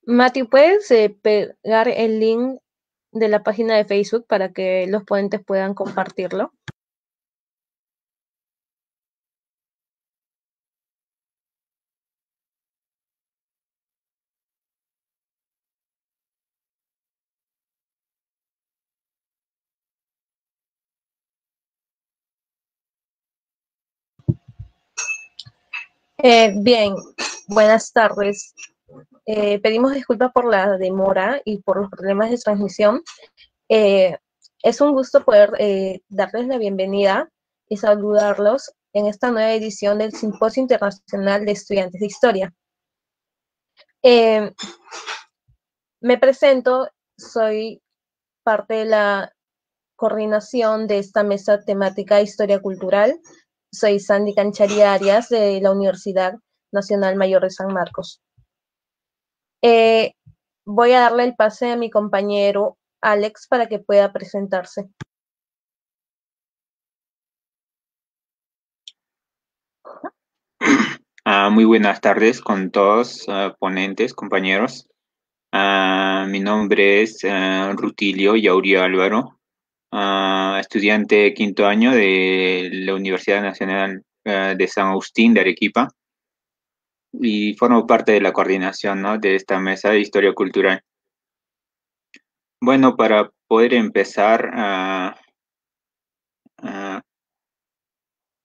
Mati, ¿puedes pegar el link de la página de Facebook para que los ponentes puedan compartirlo? Bien, buenas tardes. Pedimos disculpas por la demora y por los problemas de transmisión. Eh, es un gusto poder darles la bienvenida y saludarlos en esta nueva edición del Simposio Internacional de Estudiantes de Historia. Eh, Me presento, soy parte de la coordinación de esta mesa temática Historia Cultural. Soy Sandy Canchari Arias de la Universidad Nacional Mayor de San Marcos. Eh, Voy a darle el pase a mi compañero Alex para que pueda presentarse. Muy buenas tardes con todos ponentes, compañeros. Mi nombre es Rutilio Yauría Álvaro, estudiante quinto año de la Universidad Nacional de San Agustín de Arequipa y formo parte de la coordinación, ¿no?, de esta mesa de historia cultural. Bueno, para poder empezar, ah,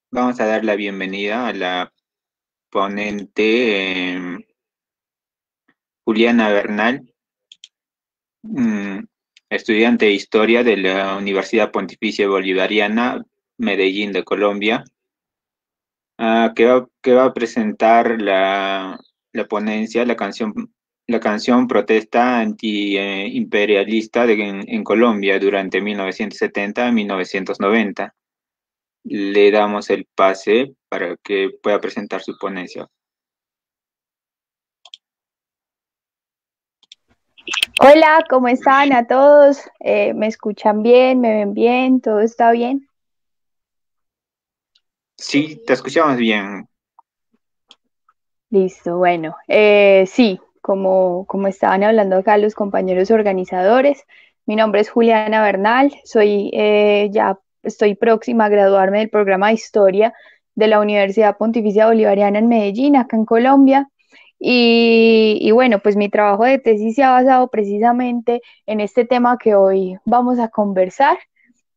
vamos a dar la bienvenida a la ponente Juliana Bernal. Mm, Estudiante de Historia de la Universidad Pontificia Bolivariana, Medellín de Colombia, que va a presentar la ponencia, la canción Protesta Antiimperialista en Colombia durante 1970 a 1990. Le damos el pase para que pueda presentar su ponencia. Hola, ¿cómo están a todos? ¿Me escuchan bien? ¿Me ven bien? ¿Todo está bien? Sí, te escuchamos bien. Listo, bueno, sí, como estaban hablando acá los compañeros organizadores, mi nombre es Juliana Bernal, ya estoy próxima a graduarme del programa de Historia de la Universidad Pontificia Bolivariana en Medellín, acá en Colombia. Y bueno, pues mi trabajo de tesis se ha basado precisamente en este tema que hoy vamos a conversar.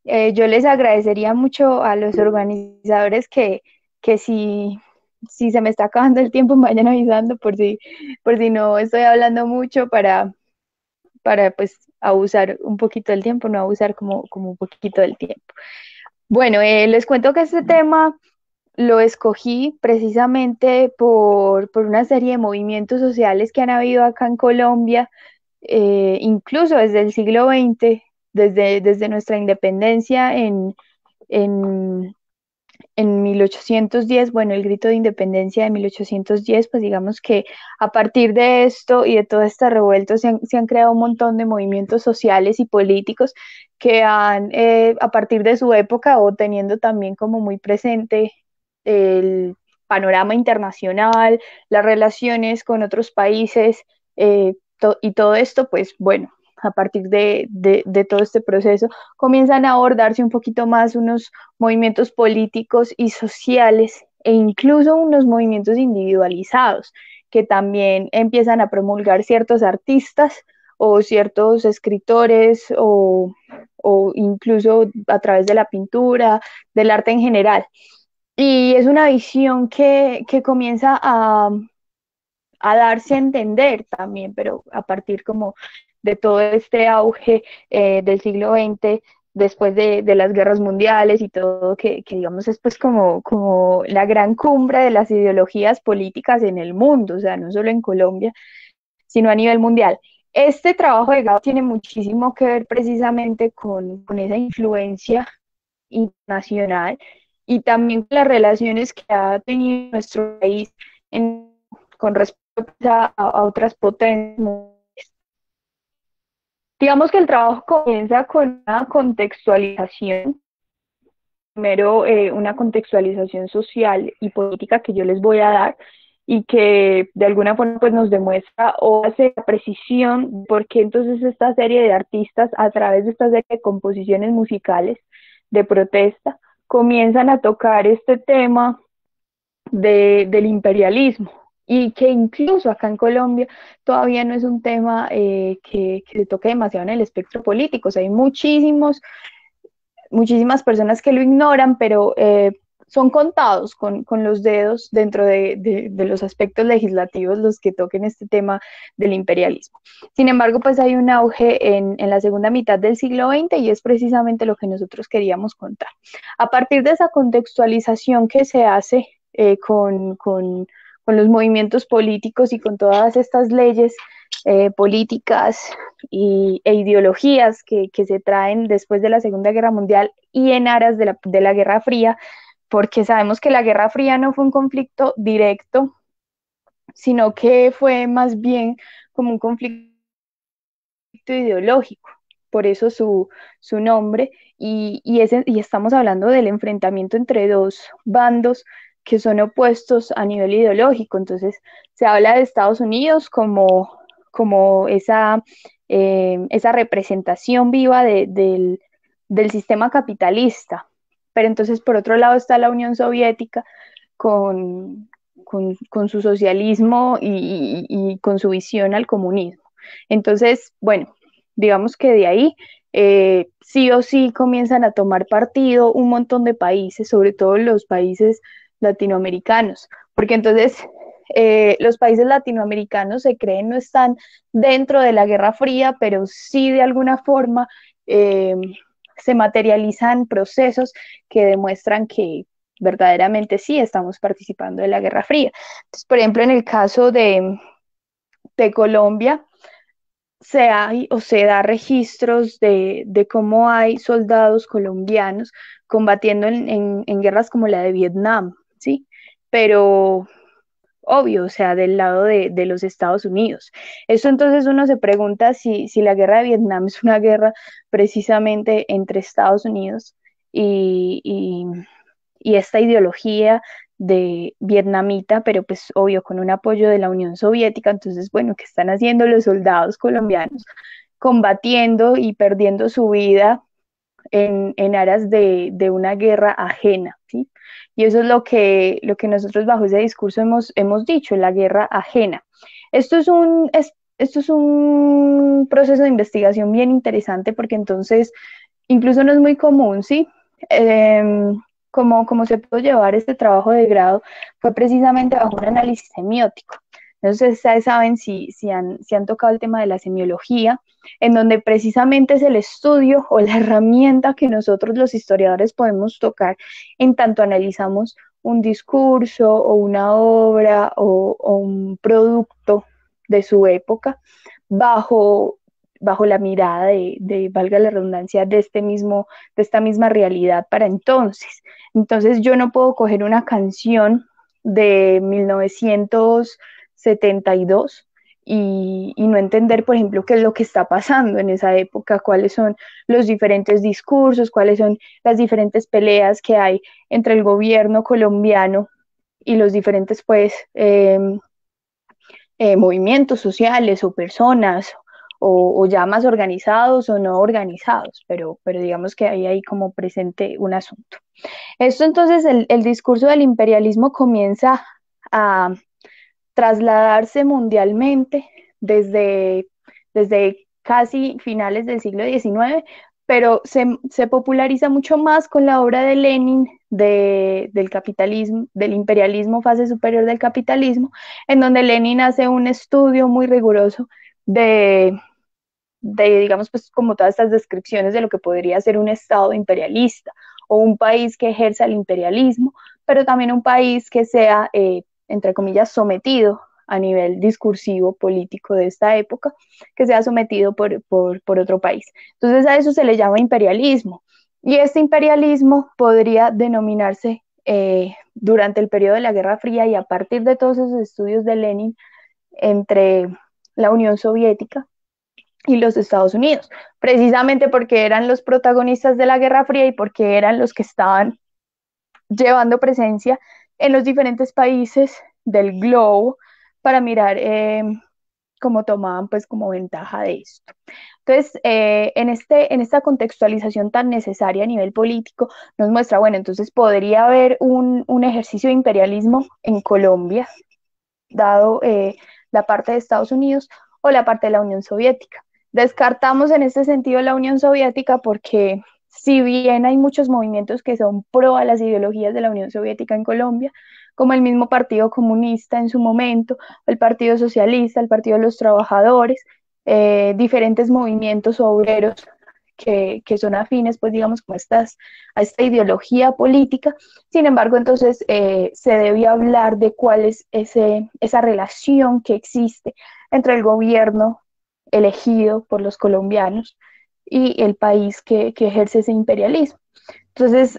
Yo les agradecería mucho a los organizadores que si se me está acabando el tiempo me vayan avisando por si no estoy hablando mucho para pues abusar un poquito del tiempo, no abusar como un poquito del tiempo. Bueno, les cuento que este tema lo escogí precisamente por una serie de movimientos sociales que han habido acá en Colombia, incluso desde el siglo XX, desde nuestra independencia en, en 1810, bueno, el grito de independencia de 1810, pues digamos que a partir de esto y de toda esta revuelta se han creado un montón de movimientos sociales y políticos que han, a partir de su época o teniendo también como muy presente el panorama internacional, las relaciones con otros países y todo esto, pues bueno, a partir de todo este proceso comienzan a abordarse un poquito más unos movimientos políticos y sociales e incluso unos movimientos individualizados que también empiezan a promulgar ciertos artistas o ciertos escritores o incluso a través de la pintura, del arte en general. Y es una visión que comienza a darse a entender también, pero a partir como de todo este auge del siglo XX, después de las guerras mundiales y todo, que digamos es pues como la gran cumbre de las ideologías políticas en el mundo, o sea, no solo en Colombia, sino a nivel mundial. Este trabajo de Gao tiene muchísimo que ver precisamente con esa influencia internacional y también con las relaciones que ha tenido nuestro país con respecto a otras potencias. Digamos que el trabajo comienza con una contextualización, primero una contextualización social y política que yo les voy a dar, y que de alguna forma pues nos demuestra o hace la precisión porque entonces esta serie de artistas a través de esta serie de composiciones musicales de protesta comienzan a tocar este tema del imperialismo y que incluso acá en Colombia todavía no es un tema que se toque demasiado en el espectro político. O sea, hay muchísimas personas que lo ignoran, pero son contados con los dedos dentro de los aspectos legislativos los que toquen este tema del imperialismo. Sin embargo, pues hay un auge en la segunda mitad del siglo XX y es precisamente lo que nosotros queríamos contar. A partir de esa contextualización que se hace con los movimientos políticos y con todas estas leyes políticas e ideologías que se traen después de la Segunda Guerra Mundial y en aras de la Guerra Fría, porque sabemos que la Guerra Fría no fue un conflicto directo, sino que fue más bien como un conflicto ideológico, por eso su nombre, y estamos hablando del enfrentamiento entre dos bandos que son opuestos a nivel ideológico. Entonces se habla de Estados Unidos como esa representación viva del sistema capitalista, pero entonces por otro lado está la Unión Soviética con su socialismo y con su visión al comunismo. Entonces, bueno, digamos que de ahí sí o sí comienzan a tomar partido un montón de países, sobre todo los países latinoamericanos, porque entonces los países latinoamericanos se creen no están dentro de la Guerra Fría, pero sí de alguna forma se materializan procesos que demuestran que verdaderamente sí estamos participando de la Guerra Fría. Entonces, por ejemplo, en el caso de Colombia, se da registros de cómo hay soldados colombianos combatiendo en guerras como la de Vietnam, ¿sí? Pero obvio, o sea, del lado de los Estados Unidos. Eso entonces uno se pregunta si la guerra de Vietnam es una guerra precisamente entre Estados Unidos y, y, y esta ideología de vietnamita, pero pues obvio con un apoyo de la Unión Soviética. Entonces, bueno, ¿qué están haciendo los soldados colombianos combatiendo y perdiendo su vida en aras de una guerra ajena? ¿Sí? Y eso es lo que nosotros bajo ese discurso hemos dicho, la guerra ajena. Esto esto es un proceso de investigación bien interesante porque entonces incluso no es muy común, ¿sí? Como se pudo llevar este trabajo de grado fue precisamente bajo un análisis semiótico. Entonces, ustedes saben si han tocado el tema de la semiología, en donde precisamente es el estudio o la herramienta que nosotros los historiadores podemos tocar en tanto analizamos un discurso o una obra o un producto de su época bajo la mirada valga la redundancia, de esta misma realidad para entonces. Entonces yo no puedo coger una canción de 1972 y no entender, por ejemplo, qué es lo que está pasando en esa época, cuáles son los diferentes discursos, cuáles son las diferentes peleas que hay entre el gobierno colombiano y los diferentes, pues, movimientos sociales o personas o ya más organizados o no organizados, pero digamos que hay ahí como presente un asunto. Esto entonces, el discurso del imperialismo comienza a trasladarse mundialmente desde casi finales del siglo XIX, pero se populariza mucho más con la obra de Lenin del capitalismo, del imperialismo, fase superior del capitalismo, en donde Lenin hace un estudio muy riguroso digamos, pues como todas estas descripciones de lo que podría ser un estado imperialista o un país que ejerza el imperialismo, pero también un país que sea, entre comillas, sometido a nivel discursivo político de esta época, que sea sometido por otro país. Entonces a eso se le llama imperialismo. Y este imperialismo podría denominarse durante el periodo de la Guerra Fría y a partir de todos esos estudios de Lenin entre la Unión Soviética y los Estados Unidos, precisamente porque eran los protagonistas de la Guerra Fría y porque eran los que estaban llevando presencia en los diferentes países del globo para mirar cómo tomaban pues como ventaja de esto. Entonces, en esta contextualización tan necesaria a nivel político, nos muestra, bueno, entonces podría haber un ejercicio de imperialismo en Colombia, dado la parte de Estados Unidos o la parte de la Unión Soviética. Descartamos en este sentido la Unión Soviética porque si bien hay muchos movimientos que son pro a las ideologías de la Unión Soviética en Colombia, como el mismo Partido Comunista en su momento, el Partido Socialista, el Partido de los Trabajadores, diferentes movimientos obreros que son afines, pues digamos, como a esta ideología política. Sin embargo, entonces se debía hablar de cuál es esa relación que existe entre el gobierno elegido por los colombianos y el país que ejerce ese imperialismo. Entonces,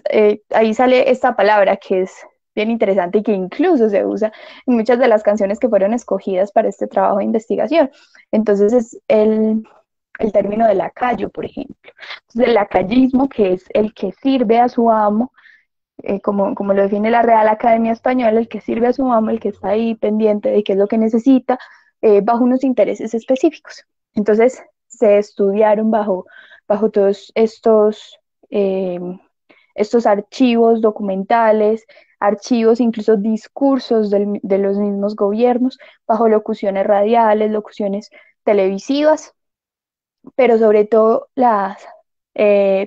ahí sale esta palabra que es bien interesante y que incluso se usa en muchas de las canciones que fueron escogidas para este trabajo de investigación. Entonces, es el término de lacayo, por ejemplo. Entonces, el lacayismo, que es el que sirve a su amo, como lo define la Real Academia Española, el que sirve a su amo, el que está ahí pendiente de qué es lo que necesita, bajo unos intereses específicos. Entonces, se estudiaron bajo todos eh, estos archivos documentales, archivos, incluso discursos de los mismos gobiernos, bajo locuciones radiales, locuciones televisivas, pero sobre todo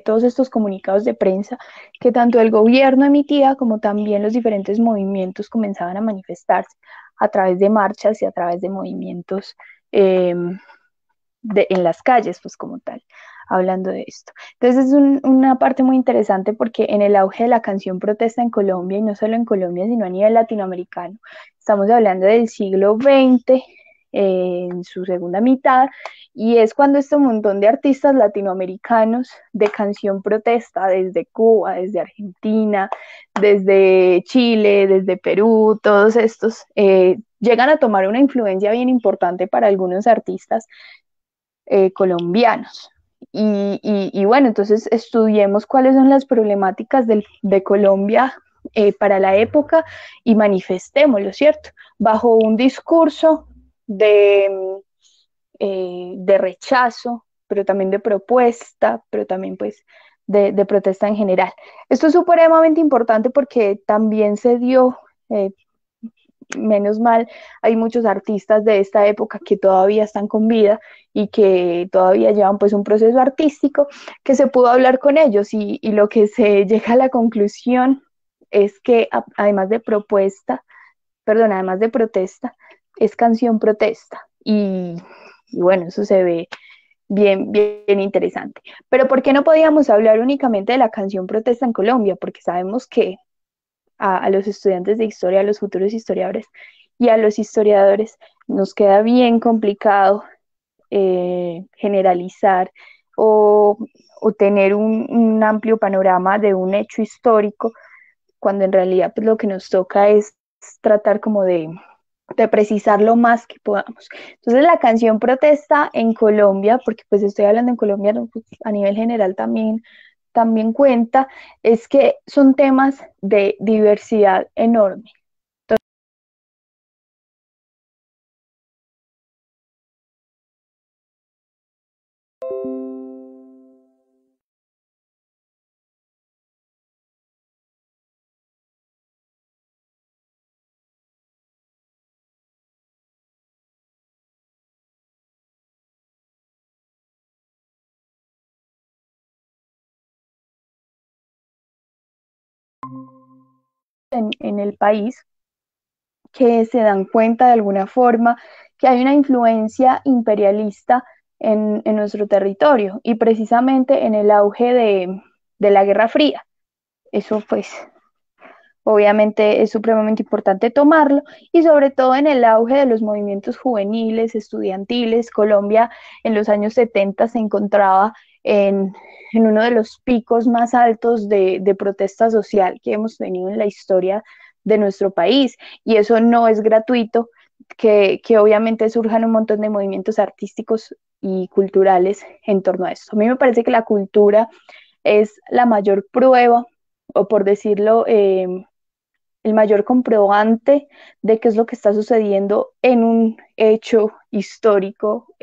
todos estos comunicados de prensa que tanto el gobierno emitía como también los diferentes movimientos comenzaban a manifestarse a través de marchas y a través de movimientos eh, en las calles, pues como tal, hablando de esto. Entonces es una parte muy interesante porque en el auge de la canción protesta en Colombia, y no solo en Colombia, sino a nivel latinoamericano, estamos hablando del siglo XX, en su segunda mitad, y es cuando este montón de artistas latinoamericanos de canción protesta, desde Cuba, desde Argentina, desde Chile, desde Perú, todos estos, llegan a tomar una influencia bien importante para algunos artistas colombianos. Y bueno, entonces estudiemos cuáles son las problemáticas de Colombia para la época y manifestémoslo, ¿cierto? Bajo un discurso de rechazo, pero también de propuesta, pero también pues de protesta en general. Esto es supremamente importante porque también se dio, menos mal, hay muchos artistas de esta época que todavía están con vida y que todavía llevan pues un proceso artístico que se pudo hablar con ellos y lo que se llega a la conclusión es que además de propuesta, perdón, además de protesta, es canción protesta y bueno, eso se ve bien interesante. Pero ¿por qué no podíamos hablar únicamente de la canción protesta en Colombia? Porque sabemos que a los estudiantes de historia, a los futuros historiadores y a los historiadores nos queda bien complicado generalizar o, o tener un amplio panorama de un hecho histórico, cuando en realidad pues, lo que nos toca es tratar como de precisar lo más que podamos. Entonces la canción protesta en Colombia, porque pues estoy hablando en Colombia, ¿no? Pues, a nivel general también cuenta, es que son temas de diversidad enorme. En el país que se dan cuenta de alguna forma que hay una influencia imperialista en nuestro territorio y precisamente en el auge de la Guerra Fría. Eso pues obviamente es supremamente importante tomarlo y sobre todo en el auge de los movimientos juveniles, estudiantiles. Colombia en los años 70 se encontraba en uno de los picos más altos de protesta social que hemos tenido en la historia de nuestro país y eso no es gratuito, que obviamente surjan un montón de movimientos artísticos y culturales en torno a esto. A mí me parece que la cultura es la mayor prueba, o por decirlo el mayor comprobante de qué es lo que está sucediendo en un hecho histórico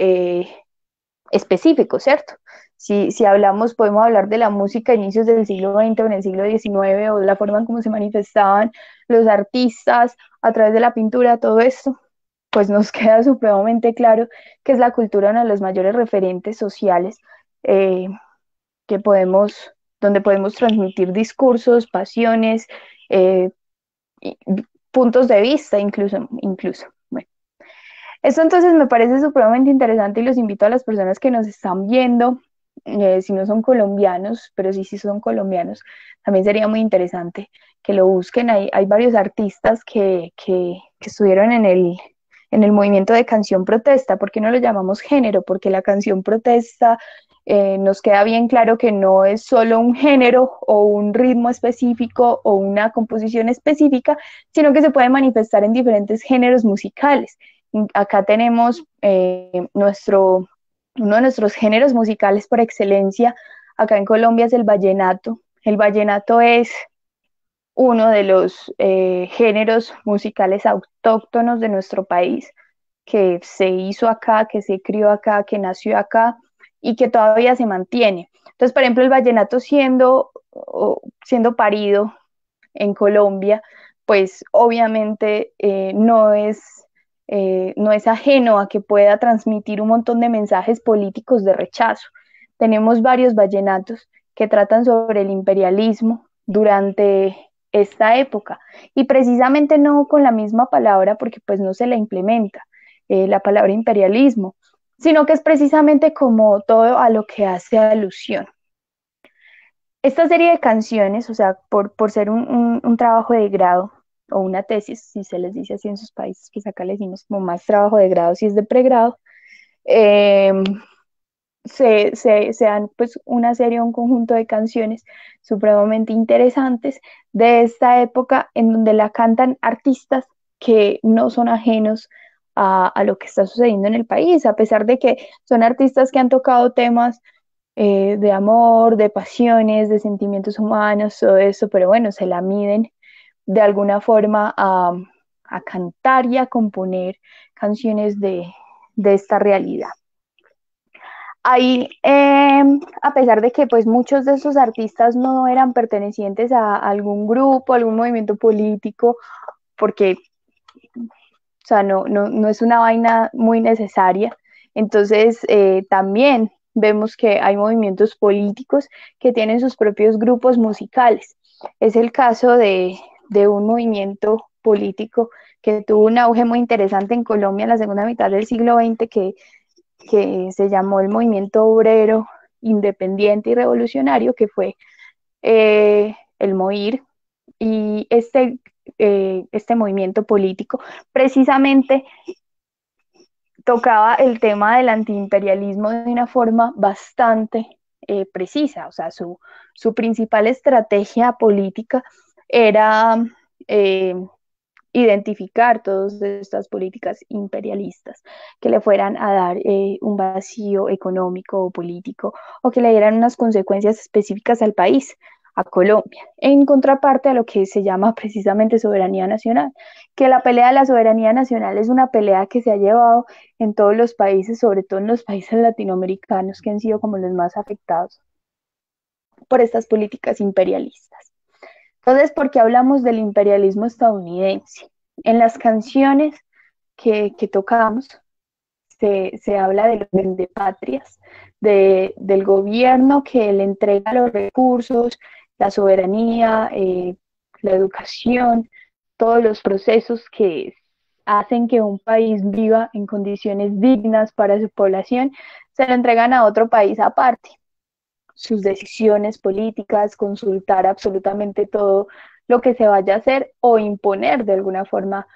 específico, ¿cierto? Si hablamos, podemos hablar de la música a inicios del siglo XX o en el siglo XIX, o de la forma en cómo se manifestaban los artistas a través de la pintura, todo esto, pues nos queda supremamente claro que es la cultura uno de los mayores referentes sociales eh, que podemos, donde podemos transmitir discursos, pasiones, eh, puntos de vista incluso. Bueno, esto entonces me parece supremamente interesante y los invito a las personas que nos están viendo, si no son colombianos, pero sí son colombianos, también sería muy interesante que lo busquen. Hay varios artistas que estuvieron en el movimiento de canción protesta. ¿Por qué no lo llamamos género? Porque la canción protesta nos queda bien claro que no es solo un género o un ritmo específico o una composición específica, sino que se puede manifestar en diferentes géneros musicales. Acá tenemos uno de nuestros géneros musicales por excelencia, acá en Colombia, es el vallenato. El vallenato es uno de los géneros musicales autóctonos de nuestro país, que se hizo acá, que se crió acá, que nació acá y que todavía se mantiene. Entonces, por ejemplo, el vallenato siendo parido en Colombia, pues obviamente no es ajeno a que pueda transmitir un montón de mensajes políticos de rechazo. Tenemos varios vallenatos que tratan sobre el imperialismo durante esta época y precisamente no con la misma palabra porque pues no se la implementa la palabra imperialismo, sino que es precisamente como todo a lo que hace alusión. Esta serie de canciones, o sea, por ser un trabajo de grado o una tesis, si se les dice así en sus países, pues acá le decimos como más trabajo de grado si es de pregrado, eh, se dan pues una serie, un conjunto de canciones supremamente interesantes de esta época en donde la cantan artistas que no son ajenos a lo que está sucediendo en el país, a pesar de que son artistas que han tocado temas de amor, de pasiones, de sentimientos humanos, todo eso, pero bueno, se la miden de alguna forma a cantar y a componer canciones de esta realidad. Ahí, a pesar de que pues muchos de esos artistas no eran pertenecientes a algún grupo, algún movimiento político, porque o sea, no es una vaina muy necesaria. Entonces, también vemos que hay movimientos políticos que tienen sus propios grupos musicales. Es el caso de un movimiento político que tuvo un auge muy interesante en Colombia en la segunda mitad del siglo XX, que se llamó el Movimiento Obrero Independiente y Revolucionario, que fue el MOIR, y este movimiento político precisamente tocaba el tema del antiimperialismo de una forma bastante precisa. O sea, su principal estrategia política era identificar todas estas políticas imperialistas que le fueran a dar un vacío económico o político o que le dieran unas consecuencias específicas al país, a Colombia, en contraparte a lo que se llama precisamente soberanía nacional, que la pelea de la soberanía nacional es una pelea que se ha llevado en todos los países, sobre todo en los países latinoamericanos que han sido como los más afectados por estas políticas imperialistas. Entonces, ¿por qué hablamos del imperialismo estadounidense? En las canciones que tocamos se habla de los vendepatrias, del gobierno que le entrega los recursos, la soberanía, la educación, todos los procesos que hacen que un país viva en condiciones dignas para su población, se lo entregan a otro país aparte. Sus decisiones políticas, consultar absolutamente todo lo que se vaya a hacer o imponer de alguna forma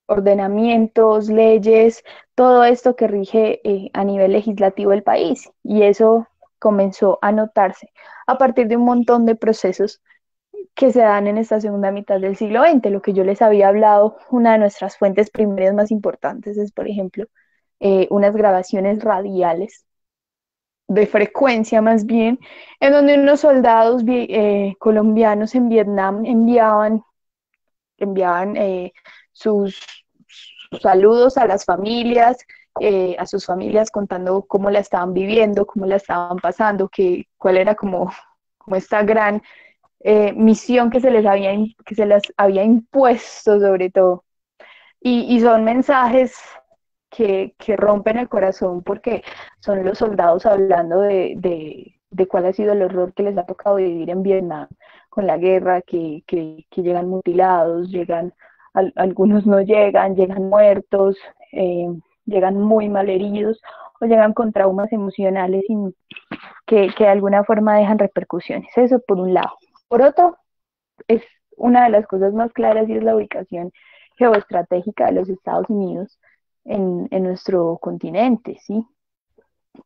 ordenamientos, leyes, todo esto que rige a nivel legislativo del país. Y eso comenzó a notarse a partir de un montón de procesos que se dan en esta segunda mitad del siglo XX. Lo que yo les había hablado, una de nuestras fuentes primarias más importantes es, por ejemplo, unas grabaciones radiales de frecuencia más bien, en donde unos soldados colombianos en Vietnam enviaban enviaban sus saludos a las familias, a sus familias contando cómo la estaban viviendo, cómo la estaban pasando, cuál era como esta gran misión que que se les había impuesto sobre todo. Y son mensajes que rompen el corazón porque son los soldados hablando de cuál ha sido el horror que les ha tocado vivir en Vietnam con la guerra, que llegan mutilados, algunos no llegan, llegan muertos, llegan muy mal heridos o llegan con traumas emocionales que de alguna forma dejan repercusiones. Eso por un lado. Por otro, es una de las cosas más claras y es la ubicación geoestratégica de los Estados Unidos en nuestro continente, ¿sí?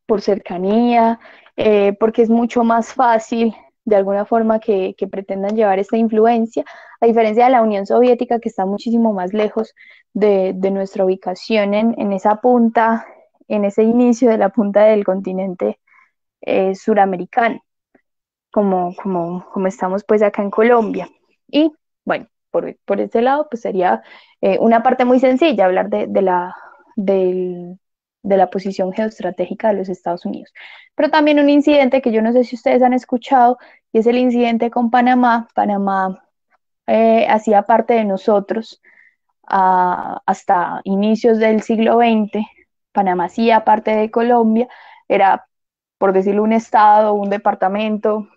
Por cercanía, porque es mucho más fácil de alguna forma que pretendan llevar esta influencia, a diferencia de la Unión Soviética, que está muchísimo más lejos de nuestra ubicación en esa punta, en ese inicio de la punta del continente suramericano, como estamos pues acá en Colombia. Y bueno, por ese lado, pues sería una parte muy sencilla hablar de la posición geoestratégica de los Estados Unidos. Pero también un incidente que yo no sé si ustedes han escuchado, y es el incidente con Panamá. Panamá hacía parte de nosotros hasta inicios del siglo XX. Panamá hacía parte de Colombia, era, por decirlo, un estado, un departamento,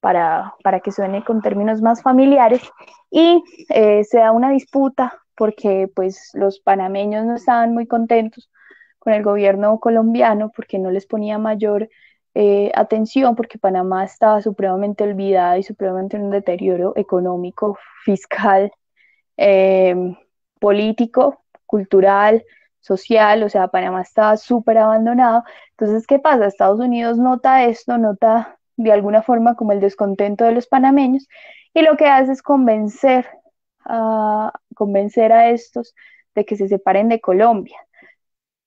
para que suene con términos más familiares, y se da una disputa porque pues los panameños no estaban muy contentos con el gobierno colombiano porque no les ponía mayor atención, porque Panamá estaba supremamente olvidada y supremamente en un deterioro económico, fiscal, eh, político, cultural, social. O sea, Panamá estaba súper abandonado. Entonces, ¿qué pasa? Estados Unidos nota esto, nota de alguna forma como el descontento de los panameños, y lo que hace es convencer a estos de que se separen de Colombia.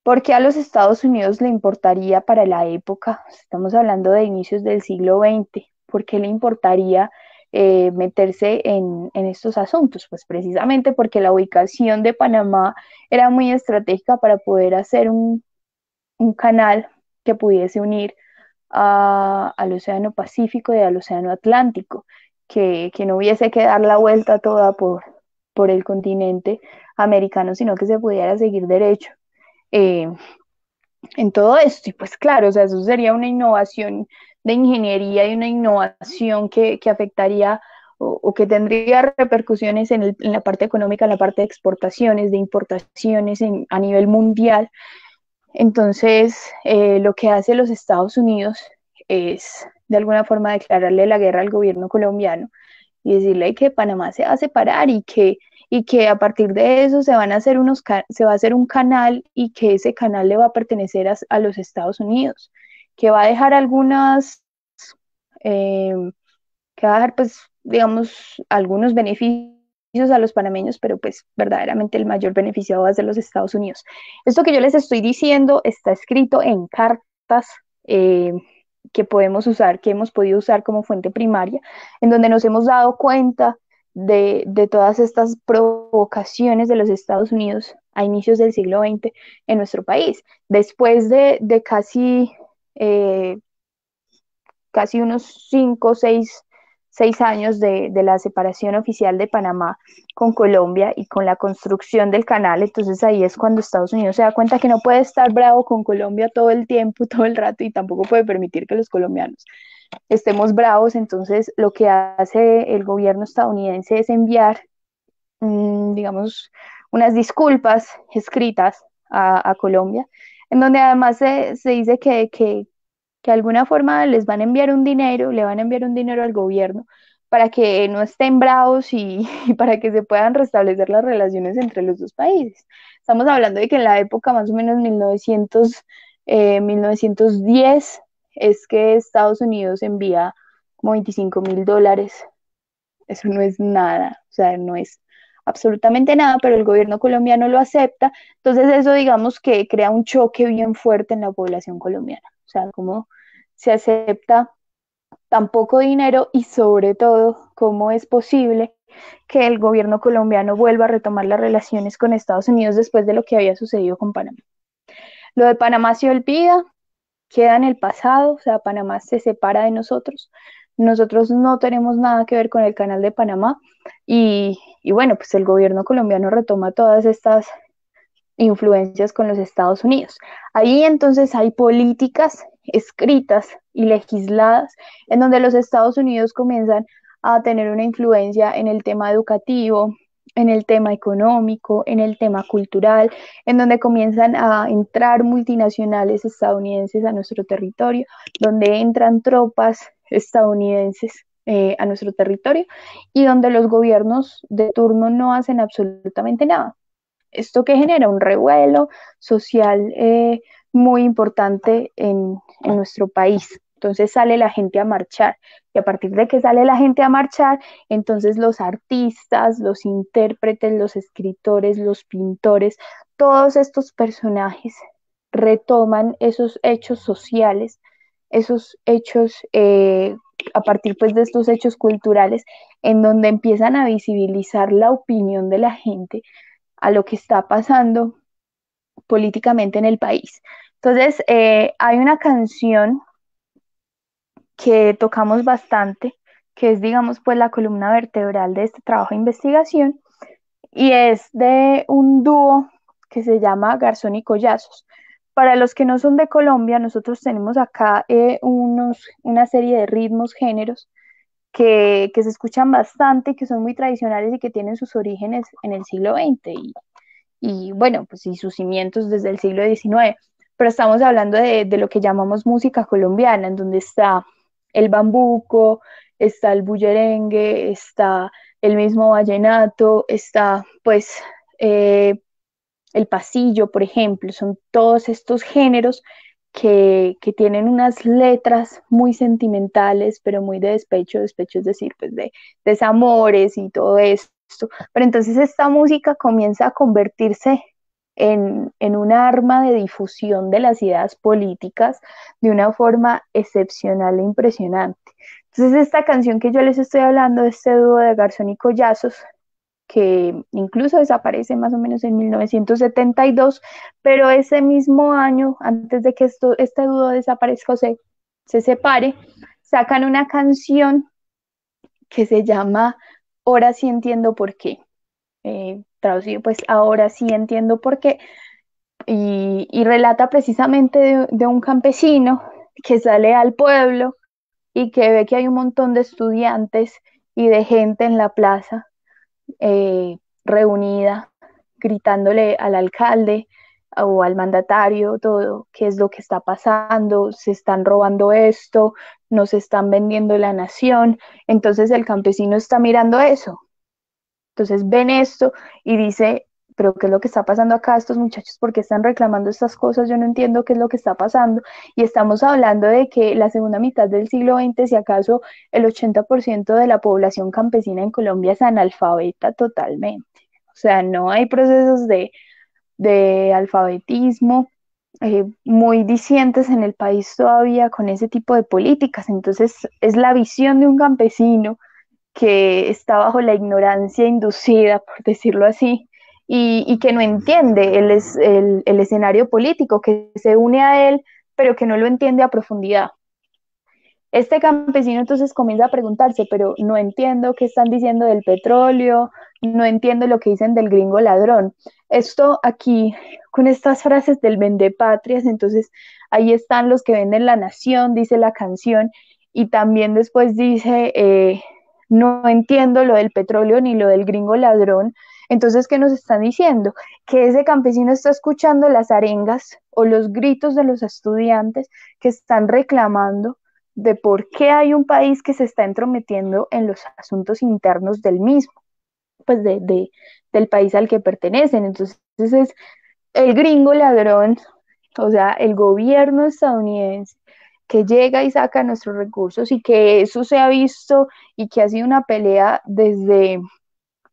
¿Por qué a los Estados Unidos le importaría para la época? Estamos hablando de inicios del siglo XX. ¿Por qué le importaría meterse en estos asuntos? Pues precisamente porque la ubicación de Panamá era muy estratégica para poder hacer un canal que pudiese unir al Océano Pacífico y al Océano Atlántico, que no hubiese que dar la vuelta toda por el continente americano, sino que se pudiera seguir derecho eh, en todo esto. Y pues claro, o sea, eso sería una innovación de ingeniería y una innovación que afectaría o que tendría repercusiones en la parte económica, en la parte de exportaciones, de importaciones a nivel mundial. Entonces, lo que hace los Estados Unidos es de alguna forma declararle la guerra al gobierno colombiano y decirle que Panamá se va a separar y que a partir de eso se van a hacer se va a hacer un canal, y que ese canal le va a pertenecer a los Estados Unidos, que va a dejar eh, que va a dejar, pues, digamos, algunos beneficios a los panameños, pero pues verdaderamente el mayor beneficiado va a ser los Estados Unidos. Esto que yo les estoy diciendo está escrito en cartas que podemos usar, que hemos podido usar como fuente primaria, en donde nos hemos dado cuenta de todas estas provocaciones de los Estados Unidos a inicios del siglo XX en nuestro país. Después de casi unos 5 o 6 años de la separación oficial de Panamá con Colombia y con la construcción del canal. Entonces ahí es cuando Estados Unidos se da cuenta que no puede estar bravo con Colombia todo el tiempo, todo el rato, y tampoco puede permitir que los colombianos estemos bravos. Entonces lo que hace el gobierno estadounidense es enviar, digamos, unas disculpas escritas a Colombia, en donde además se dice que de alguna forma les van a enviar un dinero, le van a enviar un dinero al gobierno para que no estén bravos y para que se puedan restablecer las relaciones entre los dos países. Estamos hablando de que en la época más o menos 1910 es que Estados Unidos envía como $25.000. Eso no es nada, o sea, no es absolutamente nada, pero el gobierno colombiano lo acepta. Entonces eso, digamos, que crea un choque bien fuerte en la población colombiana. O sea, cómo se acepta tan poco dinero, y sobre todo cómo es posible que el gobierno colombiano vuelva a retomar las relaciones con Estados Unidos después de lo que había sucedido con Panamá. Lo de Panamá se olvida, queda en el pasado, o sea, Panamá se separa de nosotros. Nosotros no tenemos nada que ver con el canal de Panamá y bueno, pues el gobierno colombiano retoma todas estas influencias con los Estados Unidos. Ahí entonces hay políticas escritas y legisladas en donde los Estados Unidos comienzan a tener una influencia en el tema educativo, en el tema económico, en el tema cultural, en donde comienzan a entrar multinacionales estadounidenses a nuestro territorio, donde entran tropas estadounidenses a nuestro territorio y donde los gobiernos de turno no hacen absolutamente nada. Esto que genera un revuelo social muy importante en nuestro país. Entonces sale la gente a marchar y a partir de que sale la gente a marchar, entonces los artistas, los intérpretes, los escritores, los pintores, todos estos personajes retoman esos hechos sociales, esos hechos a partir pues de estos hechos culturales en donde empiezan a visibilizar la opinión de la gente a lo que está pasando políticamente en el país. Entonces, hay una canción que tocamos bastante, que es, digamos, pues la columna vertebral de este trabajo de investigación, y es de un dúo que se llama Garzón y Collazos. Para los que no son de Colombia, nosotros tenemos acá una serie de ritmos, géneros, que se escuchan bastante, que son muy tradicionales y que tienen sus orígenes en el siglo XX y bueno, pues y sus cimientos desde el siglo XIX. Pero estamos hablando de lo que llamamos música colombiana, en donde está el bambuco, está el bullerengue, está el mismo vallenato, está pues el pasillo, por ejemplo, son todos estos géneros que tienen unas letras muy sentimentales, pero muy de despecho es decir, pues de desamores y todo esto. Pero entonces esta música comienza a convertirse en un arma de difusión de las ideas políticas de una forma excepcional e impresionante. Entonces esta canción que yo les estoy hablando, de este dúo de Garzón y Collazos, que incluso desaparece más o menos en 1972, pero ese mismo año, antes de que este dúo desaparezca o se separe, sacan una canción que se llama Ahora sí entiendo por qué. Traducido pues Ahora sí entiendo por qué, y relata precisamente de un campesino que sale al pueblo y que ve que hay un montón de estudiantes y de gente en la plaza reunida, gritándole al alcalde o al mandatario todo qué es lo que está pasando, se están robando esto, nos están vendiendo la nación. Entonces el campesino está mirando eso. Entonces ven esto y dice, pero ¿qué es lo que está pasando acá? Estos muchachos, ¿por qué están reclamando estas cosas? Yo no entiendo qué es lo que está pasando. Y estamos hablando de que la segunda mitad del siglo XX, si acaso el 80% de la población campesina en Colombia es analfabeta totalmente. O sea, no hay procesos de alfabetismo muy dicientes en el país todavía con ese tipo de políticas. Entonces es la visión de un campesino que está bajo la ignorancia inducida, por decirlo así, y que no entiende el escenario político, que se une a él, pero que no lo entiende a profundidad. Este campesino entonces comienza a preguntarse, pero no entiendo qué están diciendo del petróleo, no entiendo lo que dicen del gringo ladrón. Esto aquí, con estas frases del vendepatrias, entonces ahí están los que venden la nación, dice la canción, y también después dice, no entiendo lo del petróleo ni lo del gringo ladrón. Entonces, ¿qué nos están diciendo? Que ese campesino está escuchando las arengas o los gritos de los estudiantes que están reclamando de por qué hay un país que se está entrometiendo en los asuntos internos del mismo, pues del país al que pertenecen. Entonces es el gringo ladrón, o sea, el gobierno estadounidense que llega y saca nuestros recursos y que eso se ha visto y que ha sido una pelea desde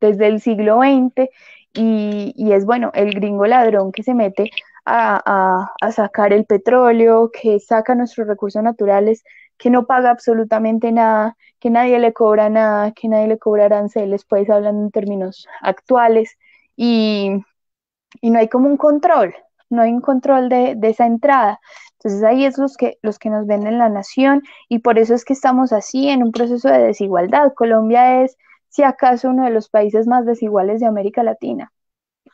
el siglo XX y es bueno, el gringo ladrón que se mete a sacar el petróleo, que saca nuestros recursos naturales, que no paga absolutamente nada, que nadie le cobra nada, que nadie le cobra aranceles, pues hablando en términos actuales, y, y no hay como un control, no hay un control de esa entrada. Entonces ahí es los que nos venden la nación, y por eso es que estamos así en un proceso de desigualdad. Colombia es, si acaso, uno de los países más desiguales de América Latina.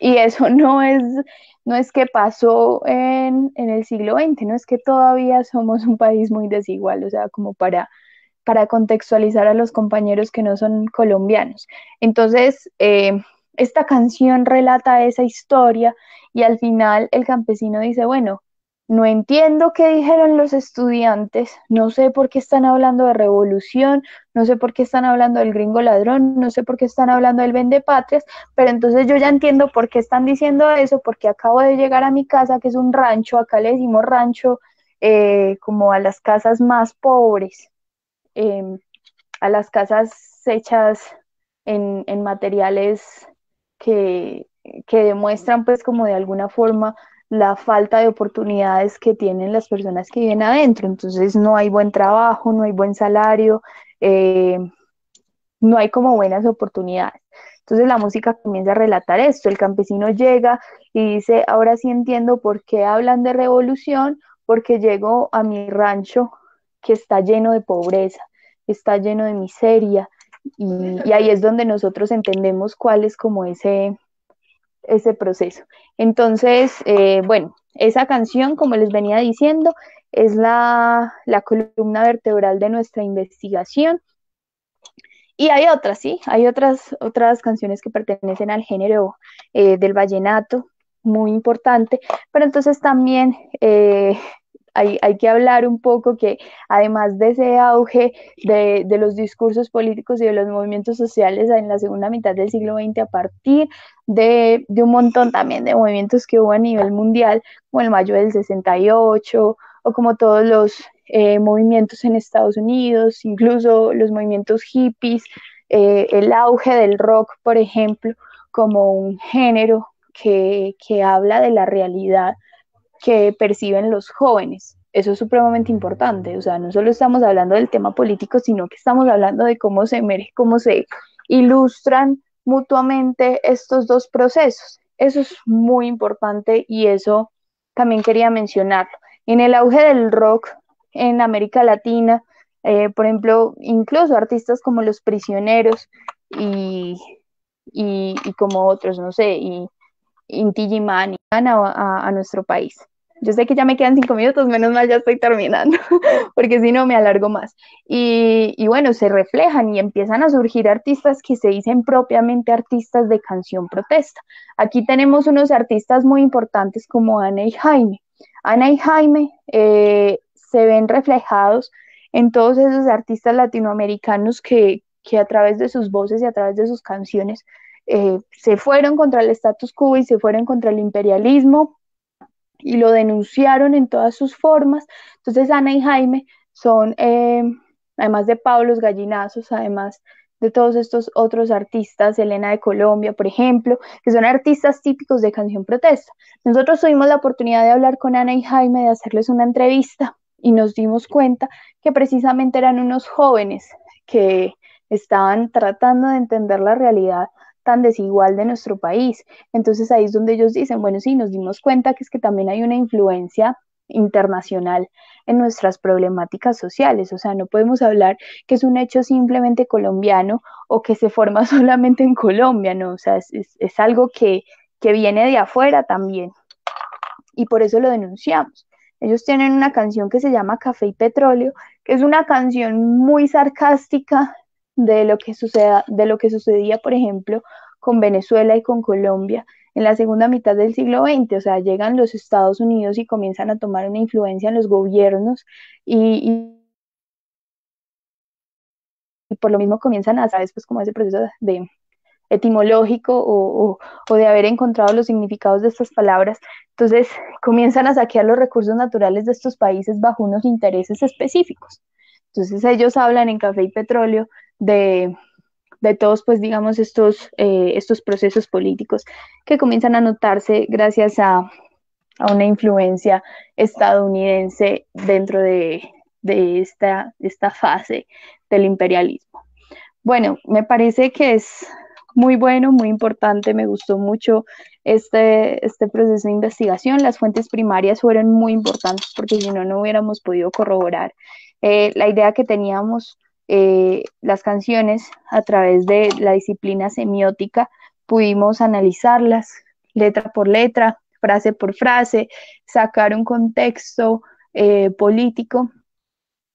Y eso no es que pasó en el siglo XX, no es que todavía somos un país muy desigual, o sea, como para contextualizar a los compañeros que no son colombianos. Entonces, esta canción relata esa historia y al final el campesino dice, bueno, no entiendo qué dijeron los estudiantes, no sé por qué están hablando de revolución, no sé por qué están hablando del gringo ladrón, no sé por qué están hablando del vendepatrias, pero entonces yo ya entiendo por qué están diciendo eso, porque acabo de llegar a mi casa, que es un rancho, acá le decimos rancho, como a las casas más pobres, eh, a las casas hechas en materiales que, que demuestran pues como de alguna forma la falta de oportunidades que tienen las personas que viven adentro. Entonces no hay buen trabajo, no hay buen salario, eh, no hay como buenas oportunidades. Entonces la música comienza a relatar esto, el campesino llega y dice, ahora sí entiendo por qué hablan de revolución, porque llego a mi rancho que está lleno de pobreza, está lleno de miseria, y ahí es donde nosotros entendemos cuál es como ese proceso. Entonces, bueno, esa canción, como les venía diciendo, es la columna vertebral de nuestra investigación. Y hay otras, ¿sí? Hay otras canciones que pertenecen al género del vallenato, muy importante, pero entonces también hay que hablar un poco que además de ese auge de los discursos políticos y de los movimientos sociales en la segunda mitad del siglo XX, a partir de un montón también de movimientos que hubo a nivel mundial, como el Mayo del 68, o como todos los movimientos en Estados Unidos, incluso los movimientos hippies, el auge del rock, por ejemplo, como un género que habla de la realidad que perciben los jóvenes. Eso es supremamente importante, o sea, no solo estamos hablando del tema político, sino que estamos hablando de cómo se ilustran mutuamente estos dos procesos. Eso es muy importante y eso también quería mencionarlo. En el auge del rock en América Latina, por ejemplo, incluso artistas como Los Prisioneros y, y como otros, no sé, y Inti Illimani a nuestro país. Yo sé que ya me quedan 5 minutos, menos mal ya estoy terminando, porque si no me alargo más. Y bueno, se reflejan y empiezan a surgir artistas que se dicen propiamente artistas de canción protesta. Aquí tenemos unos artistas muy importantes como Ana y Jaime. Ana y Jaime se ven reflejados en todos esos artistas latinoamericanos que a través de sus voces y a través de sus canciones se fueron contra el status quo y se fueron contra el imperialismo y lo denunciaron en todas sus formas. Entonces Ana y Jaime son, además de Pablo Los Gallinazos, además de todos estos otros artistas, Elena de Colombia, por ejemplo, que son artistas típicos de canción protesta. Nosotros tuvimos la oportunidad de hablar con Ana y Jaime, de hacerles una entrevista, y nos dimos cuenta que precisamente eran unos jóvenes que estaban tratando de entender la realidad tan desigual de nuestro país. Entonces ahí es donde ellos dicen, bueno, sí, nos dimos cuenta que es que también hay una influencia internacional en nuestras problemáticas sociales, o sea, no podemos hablar que es un hecho simplemente colombiano o que se forma solamente en Colombia, no, o sea, es algo que viene de afuera también, y por eso lo denunciamos. Ellos tienen una canción que se llama Café y Petróleo, que es una canción muy sarcástica de lo que sucedía, por ejemplo, con Venezuela y con Colombia en la segunda mitad del siglo XX. O sea, llegan los Estados Unidos y comienzan a tomar una influencia en los gobiernos y por lo mismo comienzan a, ¿sabes? Pues como ese proceso de etimológico o de haber encontrado los significados de estas palabras. Entonces comienzan a saquear los recursos naturales de estos países bajo unos intereses específicos. Entonces ellos hablan en Café y Petróleo de todos, pues digamos, estos procesos políticos que comienzan a notarse gracias a una influencia estadounidense dentro de esta fase del imperialismo. Bueno, me parece que es muy bueno, muy importante, me gustó mucho este proceso de investigación. Las fuentes primarias fueron muy importantes porque si no, no hubiéramos podido corroborar la idea que teníamos, las canciones a través de la disciplina semiótica, pudimos analizarlas letra por letra, frase por frase, sacar un contexto político,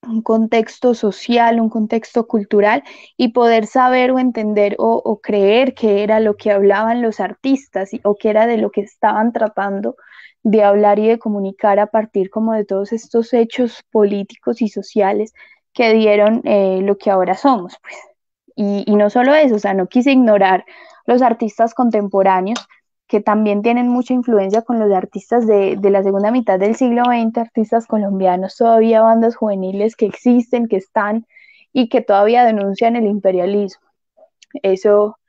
un contexto social, un contexto cultural y poder saber o entender o creer que era lo que hablaban los artistas o que era de lo que estaban tratando de hablar y de comunicar a partir como de todos estos hechos políticos y sociales que dieron lo que ahora somos, pues. Y no solo eso, o sea, no quise ignorar los artistas contemporáneos que también tienen mucha influencia con los artistas de la segunda mitad del siglo XX, artistas colombianos, todavía bandas juveniles que existen, que están y que todavía denuncian el imperialismo. Eso,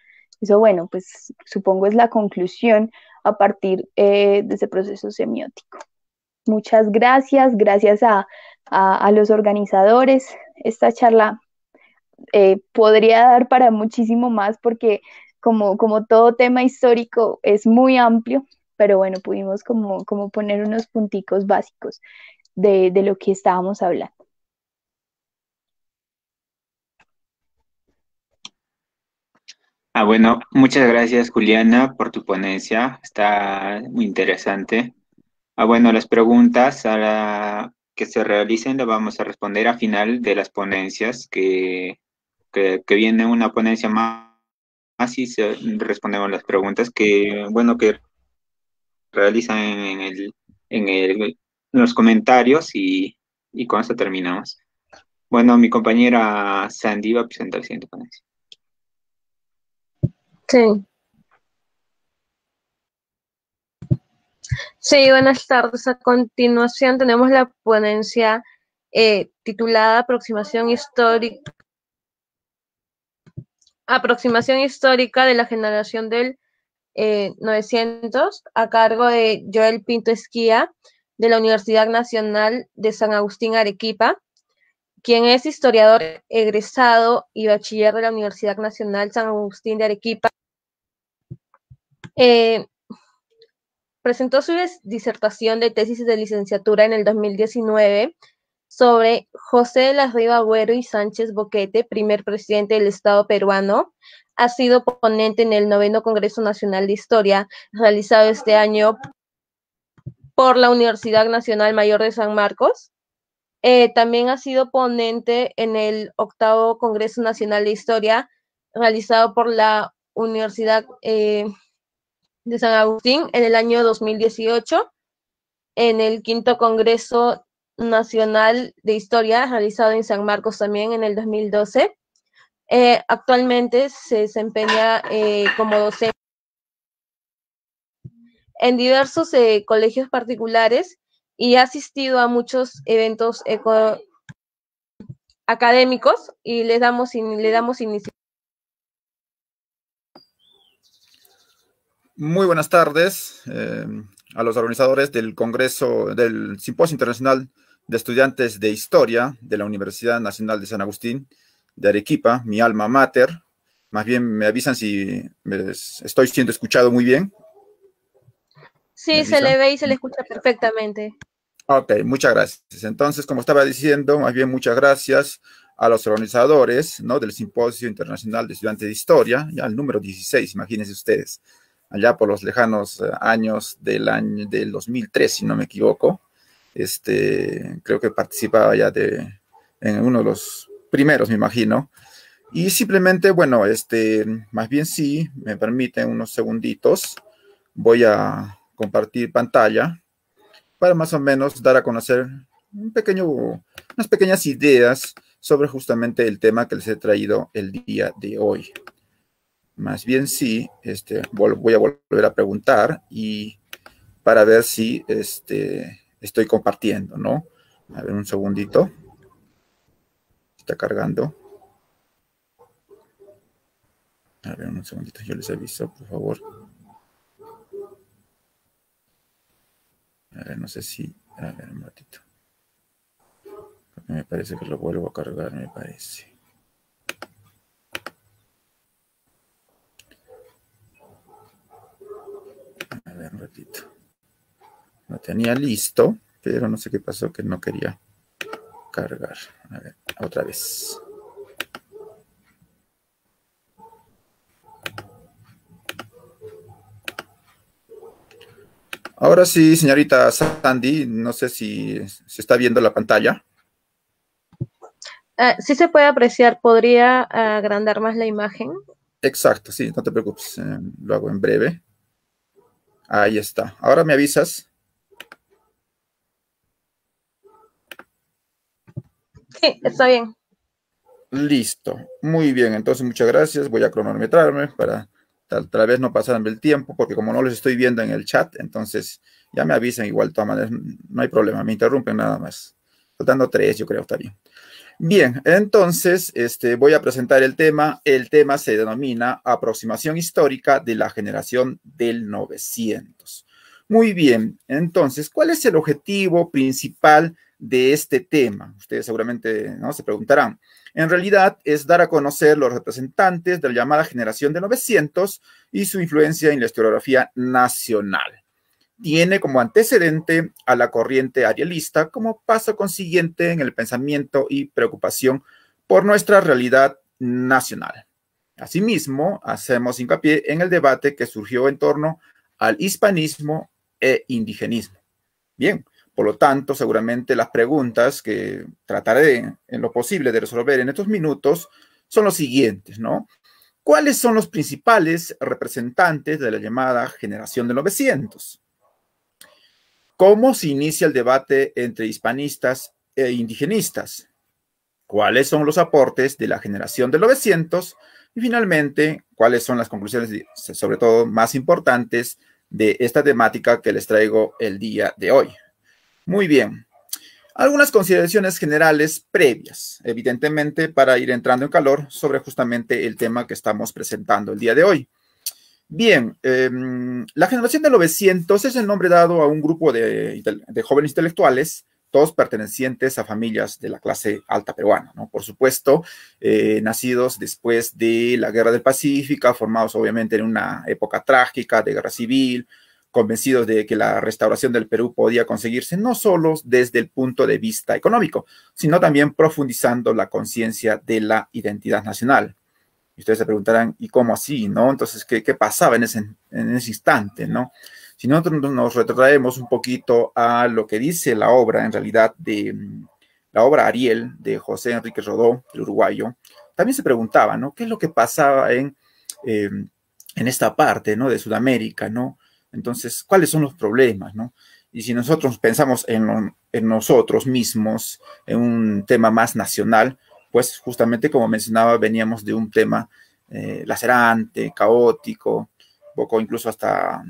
eso bueno, pues supongo es la conclusión a partir de ese proceso semiótico. Muchas gracias, gracias a los organizadores. Esta charla podría dar para muchísimo más porque como todo tema histórico es muy amplio, pero bueno, pudimos como poner unos punticos básicos de lo que estábamos hablando. Bueno, muchas gracias, Juliana, por tu ponencia. Está muy interesante. Bueno, las preguntas que se realicen las vamos a responder a final de las ponencias, que viene una ponencia más y respondemos las preguntas bueno, que realizan en los comentarios y con esto terminamos. Bueno, mi compañera Sandy va a presentar la siguiente ponencia. Sí. Sí, buenas tardes. A continuación tenemos la ponencia titulada Aproximación histórica de la generación del 900, a cargo de Joel Pinto Esquía, de la Universidad Nacional de San Agustín Arequipa, quien es historiador egresado y bachiller de la Universidad Nacional San Agustín de Arequipa. Presentó su disertación de tesis de licenciatura en el 2019 sobre José de la Riva Agüero y Sánchez Boquete, primer presidente del Estado peruano. Ha sido ponente en el 9º Congreso Nacional de Historia, realizado este año por la Universidad Nacional Mayor de San Marcos. También ha sido ponente en el 8º Congreso Nacional de Historia, realizado por la Universidad de San Agustín en el año 2018, en el 5º Congreso Nacional de Historia, realizado en San Marcos también en el 2012. Actualmente se desempeña como docente en diversos colegios particulares y ha asistido a muchos eventos académicos y le damos inicio. Muy buenas tardes a los organizadores del Congreso, del Simposio Internacional de Estudiantes de Historia de la Universidad Nacional de San Agustín de Arequipa, mi alma mater. Más bien me avisan si estoy siendo escuchado muy bien. Sí, se le ve y se le escucha perfectamente. Ok, muchas gracias. Entonces, como estaba diciendo, más bien muchas gracias a los organizadores, ¿no?, del Simposio Internacional de Estudiantes de Historia, ya el número 16, imagínense ustedes, allá por los lejanos años del 2003, si no me equivoco. Creo que participaba ya en uno de los primeros, me imagino. Y simplemente, bueno, más bien sí, me permiten unos segunditos, voy a compartir pantalla para más o menos dar a conocer unas pequeñas ideas sobre justamente el tema que les he traído el día de hoy. Más bien sí, voy a volver a preguntar y para ver si estoy compartiendo, ¿no? A ver, un segundito. Está cargando. A ver, un segundito, yo les aviso, por favor. A ver, no sé si... A ver, un ratito. Me parece que lo vuelvo a cargar, me parece. A ver, un ratito. Lo tenía listo, pero no sé qué pasó que no quería cargar. A ver, otra vez. Ahora sí, señorita Sandy, no sé si se está viendo la pantalla. Sí se puede apreciar, ¿podría agrandar más la imagen? Exacto, sí, no te preocupes, lo hago en breve. Ahí está. Ahora me avisas. Sí, está bien. Listo. Muy bien, entonces muchas gracias. Voy a cronometrarme para tal vez no pasarme el tiempo, porque como no los estoy viendo en el chat, entonces ya me avisan igual, de todas maneras, no hay problema, me interrumpen nada más. Faltando 3, yo creo, está bien. Bien, entonces voy a presentar el tema. El tema se denomina Aproximación histórica de la generación del 900. Muy bien, entonces, ¿cuál es el objetivo principal de este tema? Ustedes seguramente, ¿no?, se preguntarán. En realidad es dar a conocer los representantes de la llamada generación del 900 y su influencia en la historiografía nacional. Tiene como antecedente a la corriente arielista como paso consiguiente en el pensamiento y preocupación por nuestra realidad nacional. Asimismo, hacemos hincapié en el debate que surgió en torno al hispanismo e indigenismo. Bien, por lo tanto, seguramente las preguntas que trataré en lo posible de resolver en estos minutos son los siguientes, ¿no? ¿Cuáles son los principales representantes de la llamada generación de 900? ¿Cómo se inicia el debate entre hispanistas e indigenistas? ¿Cuáles son los aportes de la generación del 900? Y finalmente, ¿cuáles son las conclusiones, sobre todo más importantes, de esta temática que les traigo el día de hoy? Muy bien. Algunas consideraciones generales previas, evidentemente, para ir entrando en calor sobre justamente el tema que estamos presentando el día de hoy. Bien, la generación de 900 es el nombre dado a un grupo de jóvenes intelectuales, todos pertenecientes a familias de la clase alta peruana, ¿no? Por supuesto, nacidos después de la Guerra del Pacífico, formados obviamente en una época trágica de guerra civil, convencidos de que la restauración del Perú podía conseguirse no solo desde el punto de vista económico, sino también profundizando la conciencia de la identidad nacional. Y ustedes se preguntarán, ¿y cómo así, no? Entonces, ¿qué pasaba en ese instante, no? Si nosotros nos retrotraemos un poquito a lo que dice la obra, en realidad, de la obra Ariel, de José Enrique Rodó, el uruguayo, también se preguntaba, ¿no?, ¿qué es lo que pasaba en esta parte, ¿no?, de Sudamérica, ¿no? Entonces, ¿cuáles son los problemas, no? Y si nosotros pensamos en nosotros mismos, en un tema más nacional, pues justamente como mencionaba, veníamos de un tema lacerante, caótico, un poco incluso hasta,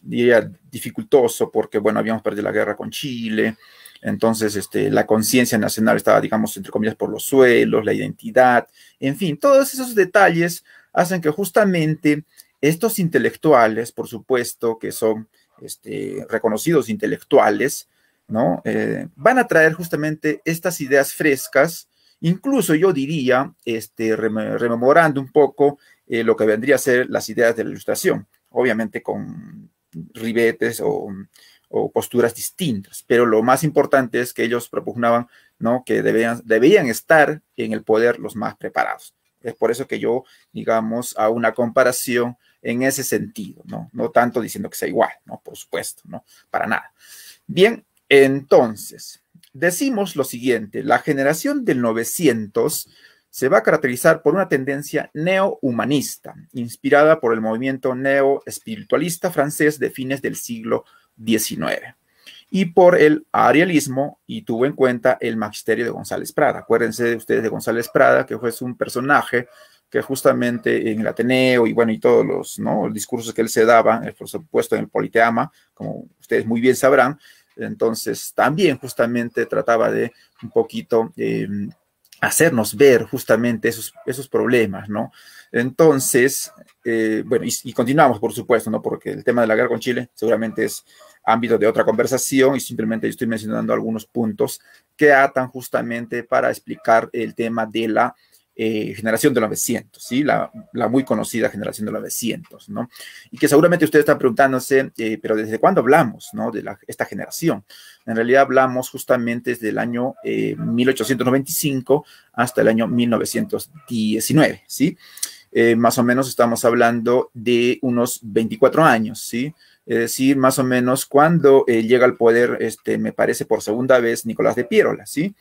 diría, dificultoso, porque, bueno, habíamos perdido la guerra con Chile, entonces la conciencia nacional estaba, digamos, entre comillas, por los suelos, la identidad, en fin, todos esos detalles hacen que justamente estos intelectuales, por supuesto, que son reconocidos intelectuales, ¿no?, van a traer justamente estas ideas frescas. Incluso yo diría, rememorando un poco lo que vendría a ser las ideas de la Ilustración, obviamente con ribetes o posturas distintas, pero lo más importante es que ellos propugnaban, ¿no?, que debían estar en el poder los más preparados. Es por eso que yo, digamos, hago una comparación en ese sentido, ¿no? No tanto diciendo que sea igual, ¿no? Por supuesto, ¿no? Para nada. Bien, entonces, decimos lo siguiente: la generación del 900 se va a caracterizar por una tendencia neo-humanista, inspirada por el movimiento neo-espiritualista francés de fines del siglo XIX, y por el arialismo, y tuvo en cuenta el magisterio de González Prada. Acuérdense ustedes de González Prada, que fue un personaje que justamente en el Ateneo y bueno, y todos los, ¿no?, los discursos que él se daba, por supuesto en el Politeama, como ustedes muy bien sabrán, entonces también justamente trataba de un poquito hacernos ver justamente esos problemas, ¿no? Entonces, bueno, y continuamos, por supuesto, ¿no?, porque el tema de la guerra con Chile seguramente es ámbito de otra conversación y simplemente estoy mencionando algunos puntos que atan justamente para explicar el tema de la generación de los 900, ¿sí? La muy conocida generación de los 900, ¿no? Y que seguramente ustedes están preguntándose, pero ¿desde cuándo hablamos, ¿no? De esta generación. En realidad hablamos justamente desde el año 1895 hasta el año 1919, ¿sí? Más o menos estamos hablando de unos 24 años, ¿sí? Es decir, más o menos cuando llega al poder, me parece por segunda vez, Nicolás de Piérola, ¿sí?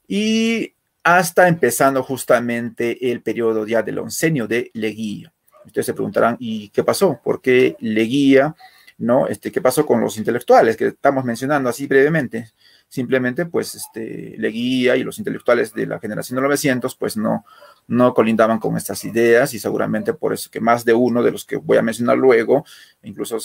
Y hasta empezando justamente el periodo ya del oncenio de Leguía. Ustedes se preguntarán, ¿y qué pasó? ¿Por qué Leguía, no? ¿Qué pasó con los intelectuales que estamos mencionando así brevemente? Simplemente, pues, Leguía y los intelectuales de la generación de los 900, pues, no colindaban con estas ideas y seguramente por eso que más de uno de los que voy a mencionar luego, incluso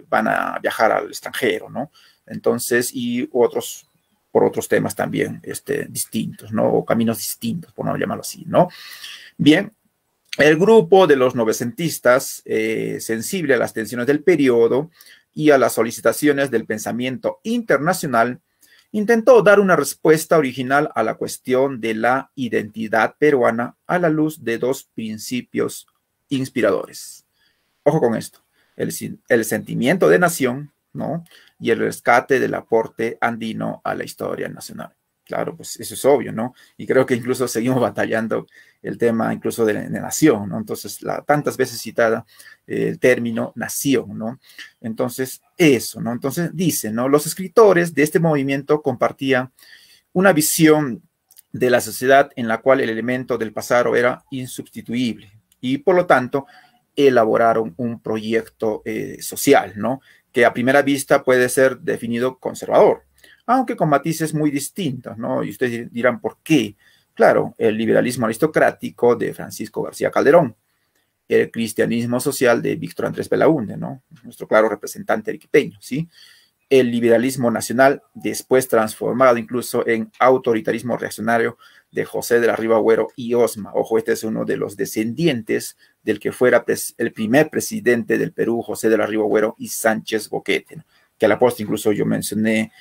van a viajar al extranjero, ¿no? Entonces, y otros por otros temas también distintos, ¿no? O caminos distintos, por no llamarlo así, ¿no? Bien, el grupo de los novecentistas, sensible a las tensiones del periodo y a las solicitaciones del pensamiento internacional, intentó dar una respuesta original a la cuestión de la identidad peruana a la luz de dos principios inspiradores. Ojo con esto, el sentimiento de nación, ¿no? Y el rescate del aporte andino a la historia nacional. Claro, pues eso es obvio, ¿no? Y creo que incluso seguimos batallando el tema incluso de nación, ¿no? Entonces, tantas veces citada el término nación, ¿no? Entonces, eso, ¿no? Entonces, dice, ¿no? Los escritores de este movimiento compartían una visión de la sociedad en la cual el elemento del pasado era insubstituible y, por lo tanto, elaboraron un proyecto social, ¿no? Que a primera vista puede ser definido conservador, aunque con matices muy distintos, ¿no? Y ustedes dirán, ¿por qué? Claro, el liberalismo aristocrático de Francisco García Calderón, el cristianismo social de Víctor Andrés Belaúnde, ¿no? Nuestro claro representante arequipeño, ¿sí? El liberalismo nacional, después transformado incluso en autoritarismo reaccionario de José de la Riva Agüero y Osma. Ojo, este es uno de los descendientes del que fuera el primer presidente del Perú, José de la Riva Agüero y Sánchez Boquete, ¿no? Que a la postre incluso yo mencioné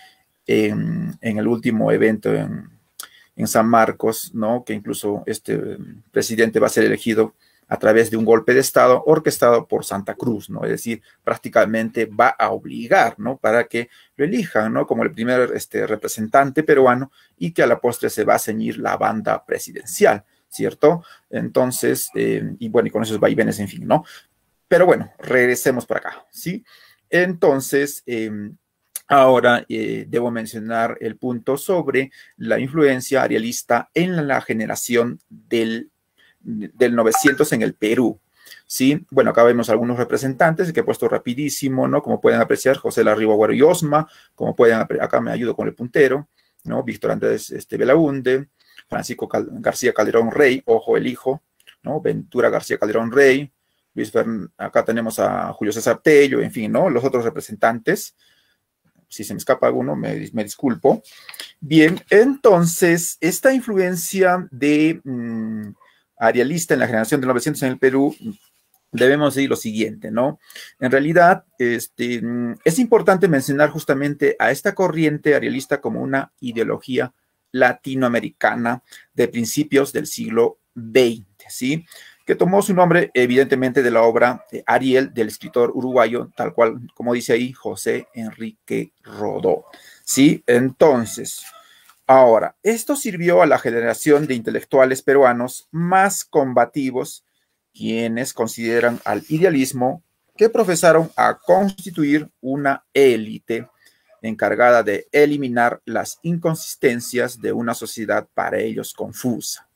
en el último evento en San Marcos, ¿no? Que incluso este presidente va a ser elegido a través de un golpe de Estado orquestado por Santa Cruz, ¿no? Es decir, prácticamente va a obligar, ¿no? Para que lo elijan, ¿no? Como el primer representante peruano y que a la postre se va a ceñir la banda presidencial, ¿cierto? Entonces, y bueno, y con esos vaivenes, en fin, ¿no? Pero bueno, regresemos por acá, ¿sí? Entonces, ahora debo mencionar el punto sobre la influencia arielista en la generación del 900 en el Perú, ¿sí? Bueno, acá vemos algunos representantes que he puesto rapidísimo, ¿no? Como pueden apreciar, José de la Riva Agüero y Osma, como pueden, acá me ayudo con el puntero, ¿no? Víctor Andrés Belaúnde, Francisco García Calderón Rey, ojo, el hijo, ¿no? Ventura García Calderón Rey, acá tenemos a Julio César Tello, en fin, ¿no? Los otros representantes. Si se me escapa alguno, me disculpo. Bien, entonces, esta influencia de arielista en la generación de 900 en el Perú, debemos decir lo siguiente, ¿no? En realidad, es importante mencionar justamente a esta corriente arielista como una ideología latinoamericana de principios del siglo XX, ¿sí? Que tomó su nombre evidentemente de la obra Ariel del escritor uruguayo, tal cual como dice ahí, José Enrique Rodó, ¿sí? Entonces, ahora, esto sirvió a la generación de intelectuales peruanos más combativos, quienes consideran al idealismo que profesaron a constituir una élite encargada de eliminar las inconsistencias de una sociedad para ellos confusa,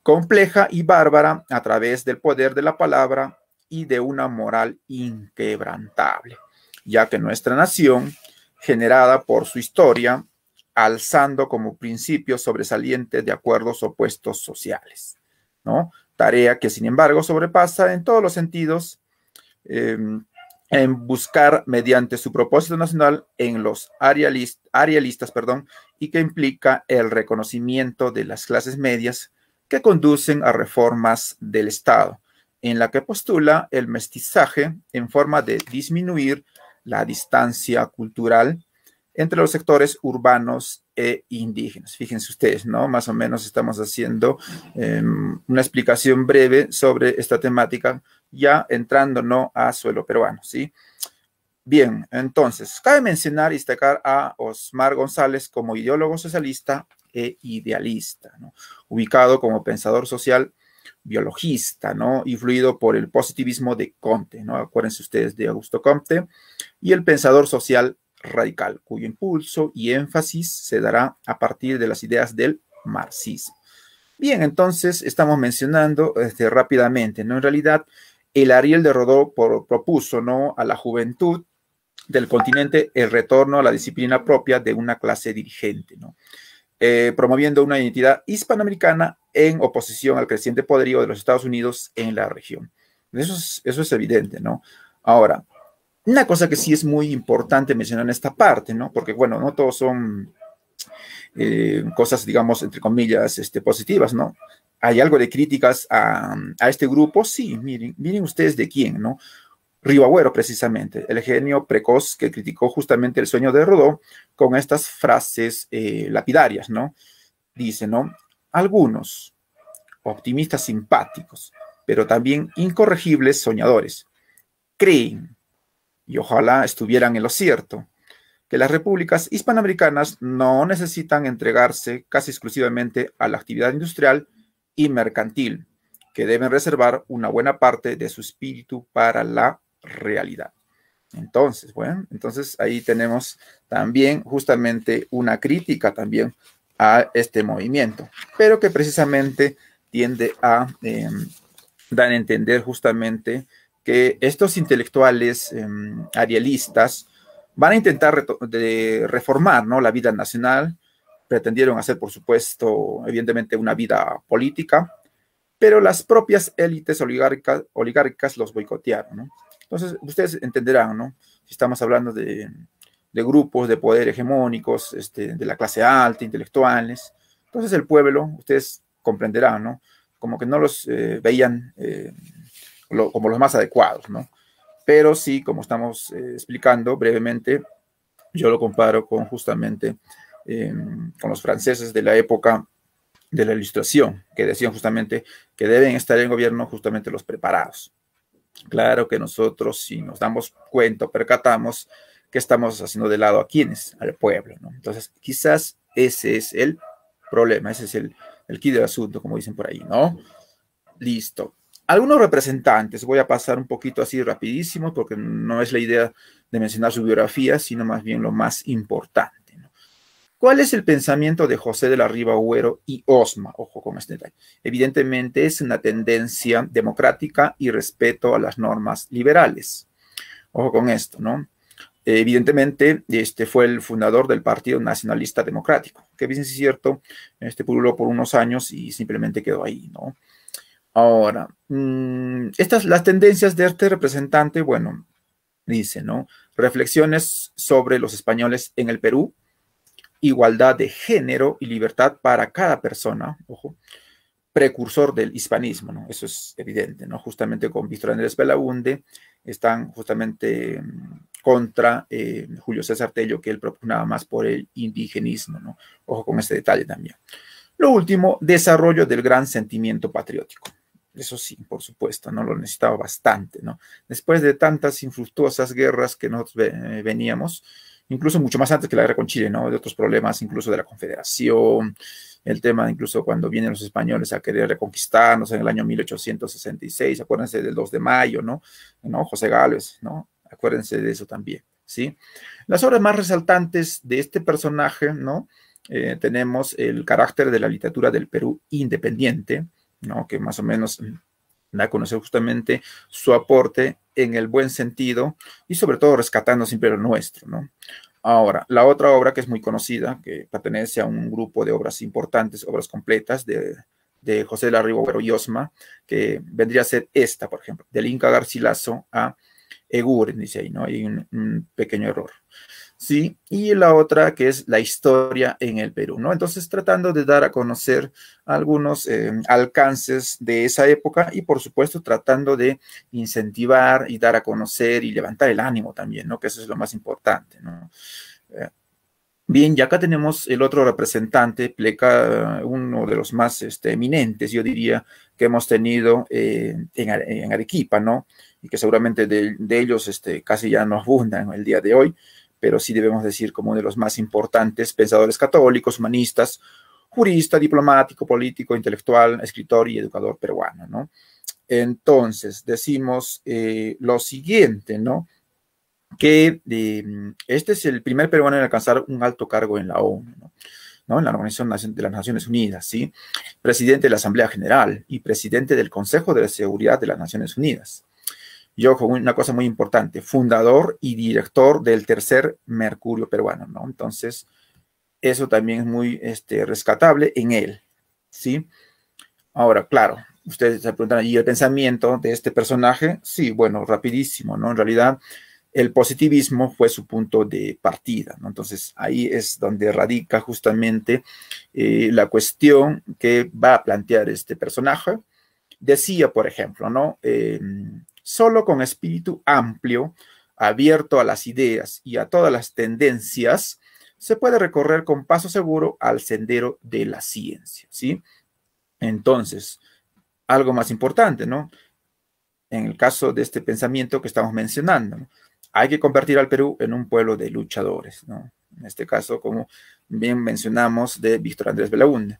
compleja y bárbara a través del poder de la palabra y de una moral inquebrantable, ya que nuestra nación, generada por su historia, alzando como principio sobresaliente de acuerdos opuestos sociales, ¿no? Tarea que, sin embargo, sobrepasa en todos los sentidos en buscar mediante su propósito nacional en los arialistas, y que implica el reconocimiento de las clases medias que conducen a reformas del Estado, en la que postula el mestizaje en forma de disminuir la distancia cultural entre los sectores urbanos e indígenas. Fíjense ustedes, ¿no? Más o menos estamos haciendo una explicación breve sobre esta temática, ya entrando, ¿no?, a suelo peruano, ¿sí? Bien, entonces, cabe mencionar y destacar a Osmar González como ideólogo socialista e idealista, ¿no? Ubicado como pensador social biologista, ¿no? Influido por el positivismo de Comte, ¿no? Acuérdense ustedes de Augusto Comte, y el pensador social radical, cuyo impulso y énfasis se dará a partir de las ideas del marxismo. Bien, entonces estamos mencionando rápidamente, ¿no? En realidad, el Ariel de Rodó propuso, ¿no?, a la juventud del continente el retorno a la disciplina propia de una clase dirigente, ¿no? Promoviendo una identidad hispanoamericana en oposición al creciente poderío de los Estados Unidos en la región. Eso es evidente, ¿no? Ahora, una cosa que sí es muy importante mencionar en esta parte, ¿no? Porque, bueno, no todos son cosas, digamos, entre comillas, positivas, ¿no? ¿Hay algo de críticas a este grupo? Sí, miren ustedes de quién, ¿no? Río Agüero, precisamente, el genio precoz que criticó justamente el sueño de Rodó con estas frases lapidarias, ¿no? Dice, ¿no? Algunos optimistas simpáticos, pero también incorregibles soñadores, creen, y ojalá estuvieran en lo cierto, que las repúblicas hispanoamericanas no necesitan entregarse casi exclusivamente a la actividad industrial y mercantil, que deben reservar una buena parte de su espíritu para la realidad. Entonces, bueno, entonces ahí tenemos también justamente una crítica también a este movimiento, pero que precisamente tiende a dar a entender justamente que estos intelectuales arielistas van a intentar reformar, ¿no?, la vida nacional, pretendieron hacer, por supuesto, evidentemente una vida política, pero las propias élites oligárquicas los boicotearon, ¿no? Entonces, ustedes entenderán, ¿no? Si estamos hablando de grupos de poder hegemónicos, de la clase alta, intelectuales, entonces el pueblo, ustedes comprenderán, ¿no? Como que no los veían como los más adecuados, ¿no? Pero sí, como estamos explicando brevemente, yo lo comparo con justamente con los franceses de la época de la Ilustración, que decían justamente que deben estar en gobierno justamente los preparados. Claro que nosotros, si nos damos cuenta, percatamos que estamos haciendo de lado a quienes, al pueblo, ¿no? Entonces, quizás ese es el problema, ese es el quid del asunto, como dicen por ahí, ¿no? Listo. Algunos representantes, voy a pasar un poquito así rapidísimo, porque no es la idea de mencionar su biografía, sino más bien lo más importante, ¿no? ¿Cuál es el pensamiento de José de la Riva Agüero y Osma? Ojo con este detalle. Evidentemente es una tendencia democrática y respeto a las normas liberales. Ojo con esto, ¿no? Evidentemente, fue el fundador del Partido Nacionalista Democrático, que bien es cierto, pululó por unos años y simplemente quedó ahí, ¿no? Ahora, las tendencias de este representante, bueno, dice, ¿no? Reflexiones sobre los españoles en el Perú, igualdad de género y libertad para cada persona, ojo, precursor del hispanismo, ¿no? Eso es evidente, ¿no? Justamente con Víctor Andrés Belaúnde están justamente contra Julio César Tello, que él propugnaba más por el indigenismo, ¿no? Ojo con este detalle también. Lo último, desarrollo del gran sentimiento patriótico. Eso sí, por supuesto, ¿no? Lo necesitaba bastante, ¿no? Después de tantas infructuosas guerras que nosotros veníamos, incluso mucho más antes que la guerra con Chile, ¿no? De otros problemas, incluso de la Confederación, el tema incluso cuando vienen los españoles a querer reconquistarnos en el año 1866, acuérdense del 2 de mayo, ¿no? José Gálvez, ¿no? Acuérdense de eso también, ¿sí? Las obras más resaltantes de este personaje, ¿no? Tenemos el carácter de la literatura del Perú independiente, ¿no? Que más o menos da a conocer justamente su aporte en el buen sentido y sobre todo rescatando siempre lo nuestro, ¿no? Ahora, la otra obra que es muy conocida, que pertenece a un grupo de obras importantes, obras completas de José de la Riva Agüero y Osma, que vendría a ser esta, por ejemplo, del Inca Garcilaso a Eguren, dice ahí, ¿no? Hay un pequeño error. ¿sí? Y la otra que es la historia en el Perú, ¿no? Entonces, tratando de dar a conocer algunos alcances de esa época y, por supuesto, tratando de incentivar y dar a conocer y levantar el ánimo también, ¿no? Que eso es lo más importante, ¿no? Bien, y acá tenemos el otro representante, Pleca, uno de los más eminentes, yo diría, que hemos tenido en Arequipa, ¿no? Y que seguramente de ellos casi ya no abundan el día de hoy, pero sí debemos decir como uno de los más importantes pensadores católicos, humanistas, jurista, diplomático, político, intelectual, escritor y educador peruano, ¿no? Entonces, decimos lo siguiente, ¿no? Que este es el primer peruano en alcanzar un alto cargo en la ONU, ¿no? En la Organización de las Naciones Unidas, ¿sí? Presidente de la Asamblea General y presidente del Consejo de Seguridad de las Naciones Unidas. Y ojo, una cosa muy importante, fundador y director del tercer Mercurio peruano, ¿no? Entonces, eso también es muy rescatable en él, ¿sí? Ahora, claro, ustedes se preguntan, ¿y el pensamiento de este personaje? Sí, bueno, rapidísimo, ¿no? En realidad, el positivismo fue su punto de partida, ¿no? Entonces, ahí es donde radica justamente la cuestión que va a plantear este personaje. Decía, por ejemplo, ¿no? Solo con espíritu amplio, abierto a las ideas y a todas las tendencias, se puede recorrer con paso seguro al sendero de la ciencia, ¿sí? Entonces, algo más importante, ¿no? En el caso de este pensamiento que estamos mencionando, ¿no? Hay que convertir al Perú en un pueblo de luchadores, ¿no? En este caso, como bien mencionamos, de Víctor Andrés Belaúnde.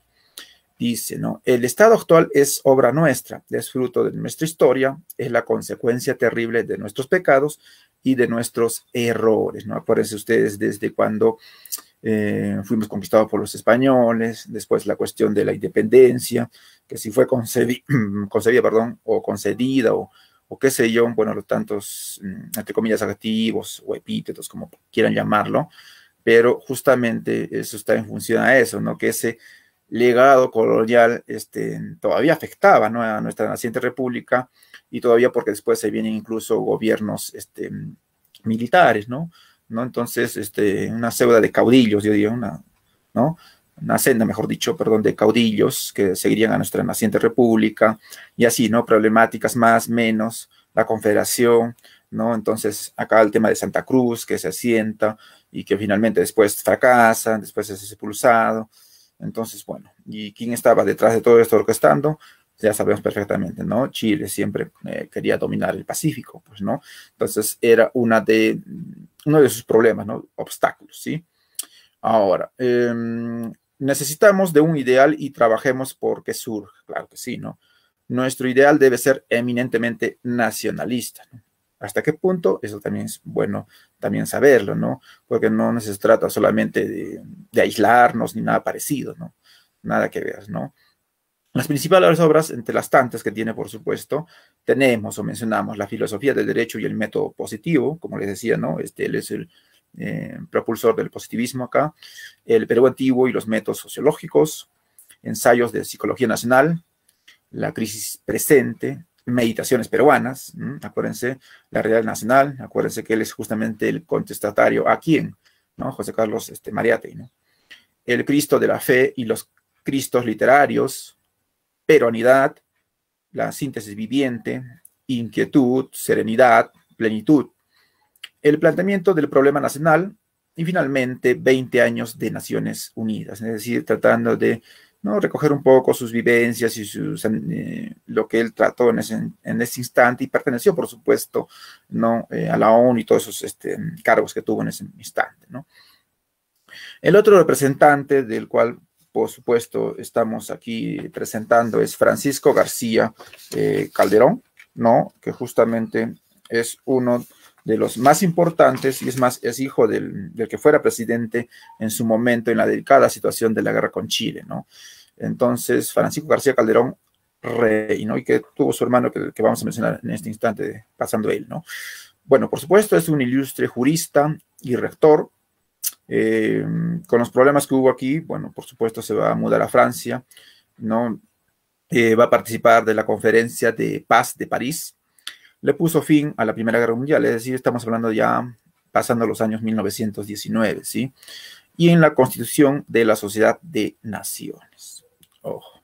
Dice, ¿no? El estado actual es obra nuestra, es fruto de nuestra historia, es la consecuencia terrible de nuestros pecados y de nuestros errores, ¿no? Acuérdense ustedes desde cuando fuimos conquistados por los españoles, después la cuestión de la independencia, que si fue concebida, perdón, o concedida, o qué sé yo, bueno, los tantos, entre comillas, adjetivos o epítetos, como quieran llamarlo, pero justamente eso está en función a eso, ¿no? Que ese legado colonial todavía afectaba, ¿no? A nuestra naciente república, y todavía porque después se vienen incluso gobiernos militares, ¿no? Entonces, una ceuda de caudillos, yo diría, ¿no? Una senda, mejor dicho, perdón, de caudillos que seguirían a nuestra naciente república, y así, ¿no? Problemáticas más, menos, la confederación, ¿no? Entonces, acá el tema de Santa Cruz, que se asienta y que finalmente después fracasa, después es expulsado. Entonces, bueno, ¿y quién estaba detrás de todo esto orquestando? Ya sabemos perfectamente, ¿no? Chile siempre quería dominar el Pacífico, pues, ¿no? Entonces, era uno de sus problemas, ¿no? Obstáculos, ¿sí? Ahora, necesitamos de un ideal y trabajemos porque surge, claro que sí, ¿no? Nuestro ideal debe ser eminentemente nacionalista, ¿no? ¿Hasta qué punto? Eso también es bueno también saberlo, ¿no? Porque no se trata solamente de aislarnos ni nada parecido, ¿no? Nada que ver, ¿no? Las principales obras, entre las tantas que tiene, por supuesto, tenemos o mencionamos la filosofía del derecho y el método positivo, como les decía, ¿no? Él es el propulsor del positivismo acá, el Perú antiguo y los métodos sociológicos, ensayos de psicología nacional, la crisis presente, meditaciones peruanas, acuérdense, la realidad nacional, acuérdense que él es justamente el contestatario a quién, ¿no? José Carlos Mariátegui, ¿no? El Cristo de la fe y los Cristos literarios, peruanidad, la síntesis viviente, inquietud, serenidad, plenitud, el planteamiento del problema nacional y finalmente 20 años de Naciones Unidas, es decir, tratando de, ¿no?, recoger un poco sus vivencias y lo que él trató en ese instante, y perteneció, por supuesto, ¿no?, a la ONU y todos esos cargos que tuvo en ese instante, ¿no? El otro representante del cual, por supuesto, estamos aquí presentando es Francisco García Calderón, ¿no?, que justamente es uno de los más importantes, y es más, es hijo del que fuera presidente en su momento en la delicada situación de la guerra con Chile, ¿no? Entonces, Francisco García Calderón, rey, ¿no? Y que tuvo su hermano que vamos a mencionar en este instante, pasando él, ¿no? Bueno, por supuesto, es un ilustre jurista y rector. Con los problemas que hubo aquí, bueno, por supuesto se va a mudar a Francia, ¿no? Va a participar de la conferencia de paz de París. Le puso fin a la Primera Guerra Mundial, es decir, estamos hablando ya pasando los años 1919, ¿sí? Y en la Constitución de la Sociedad de Naciones. Ojo.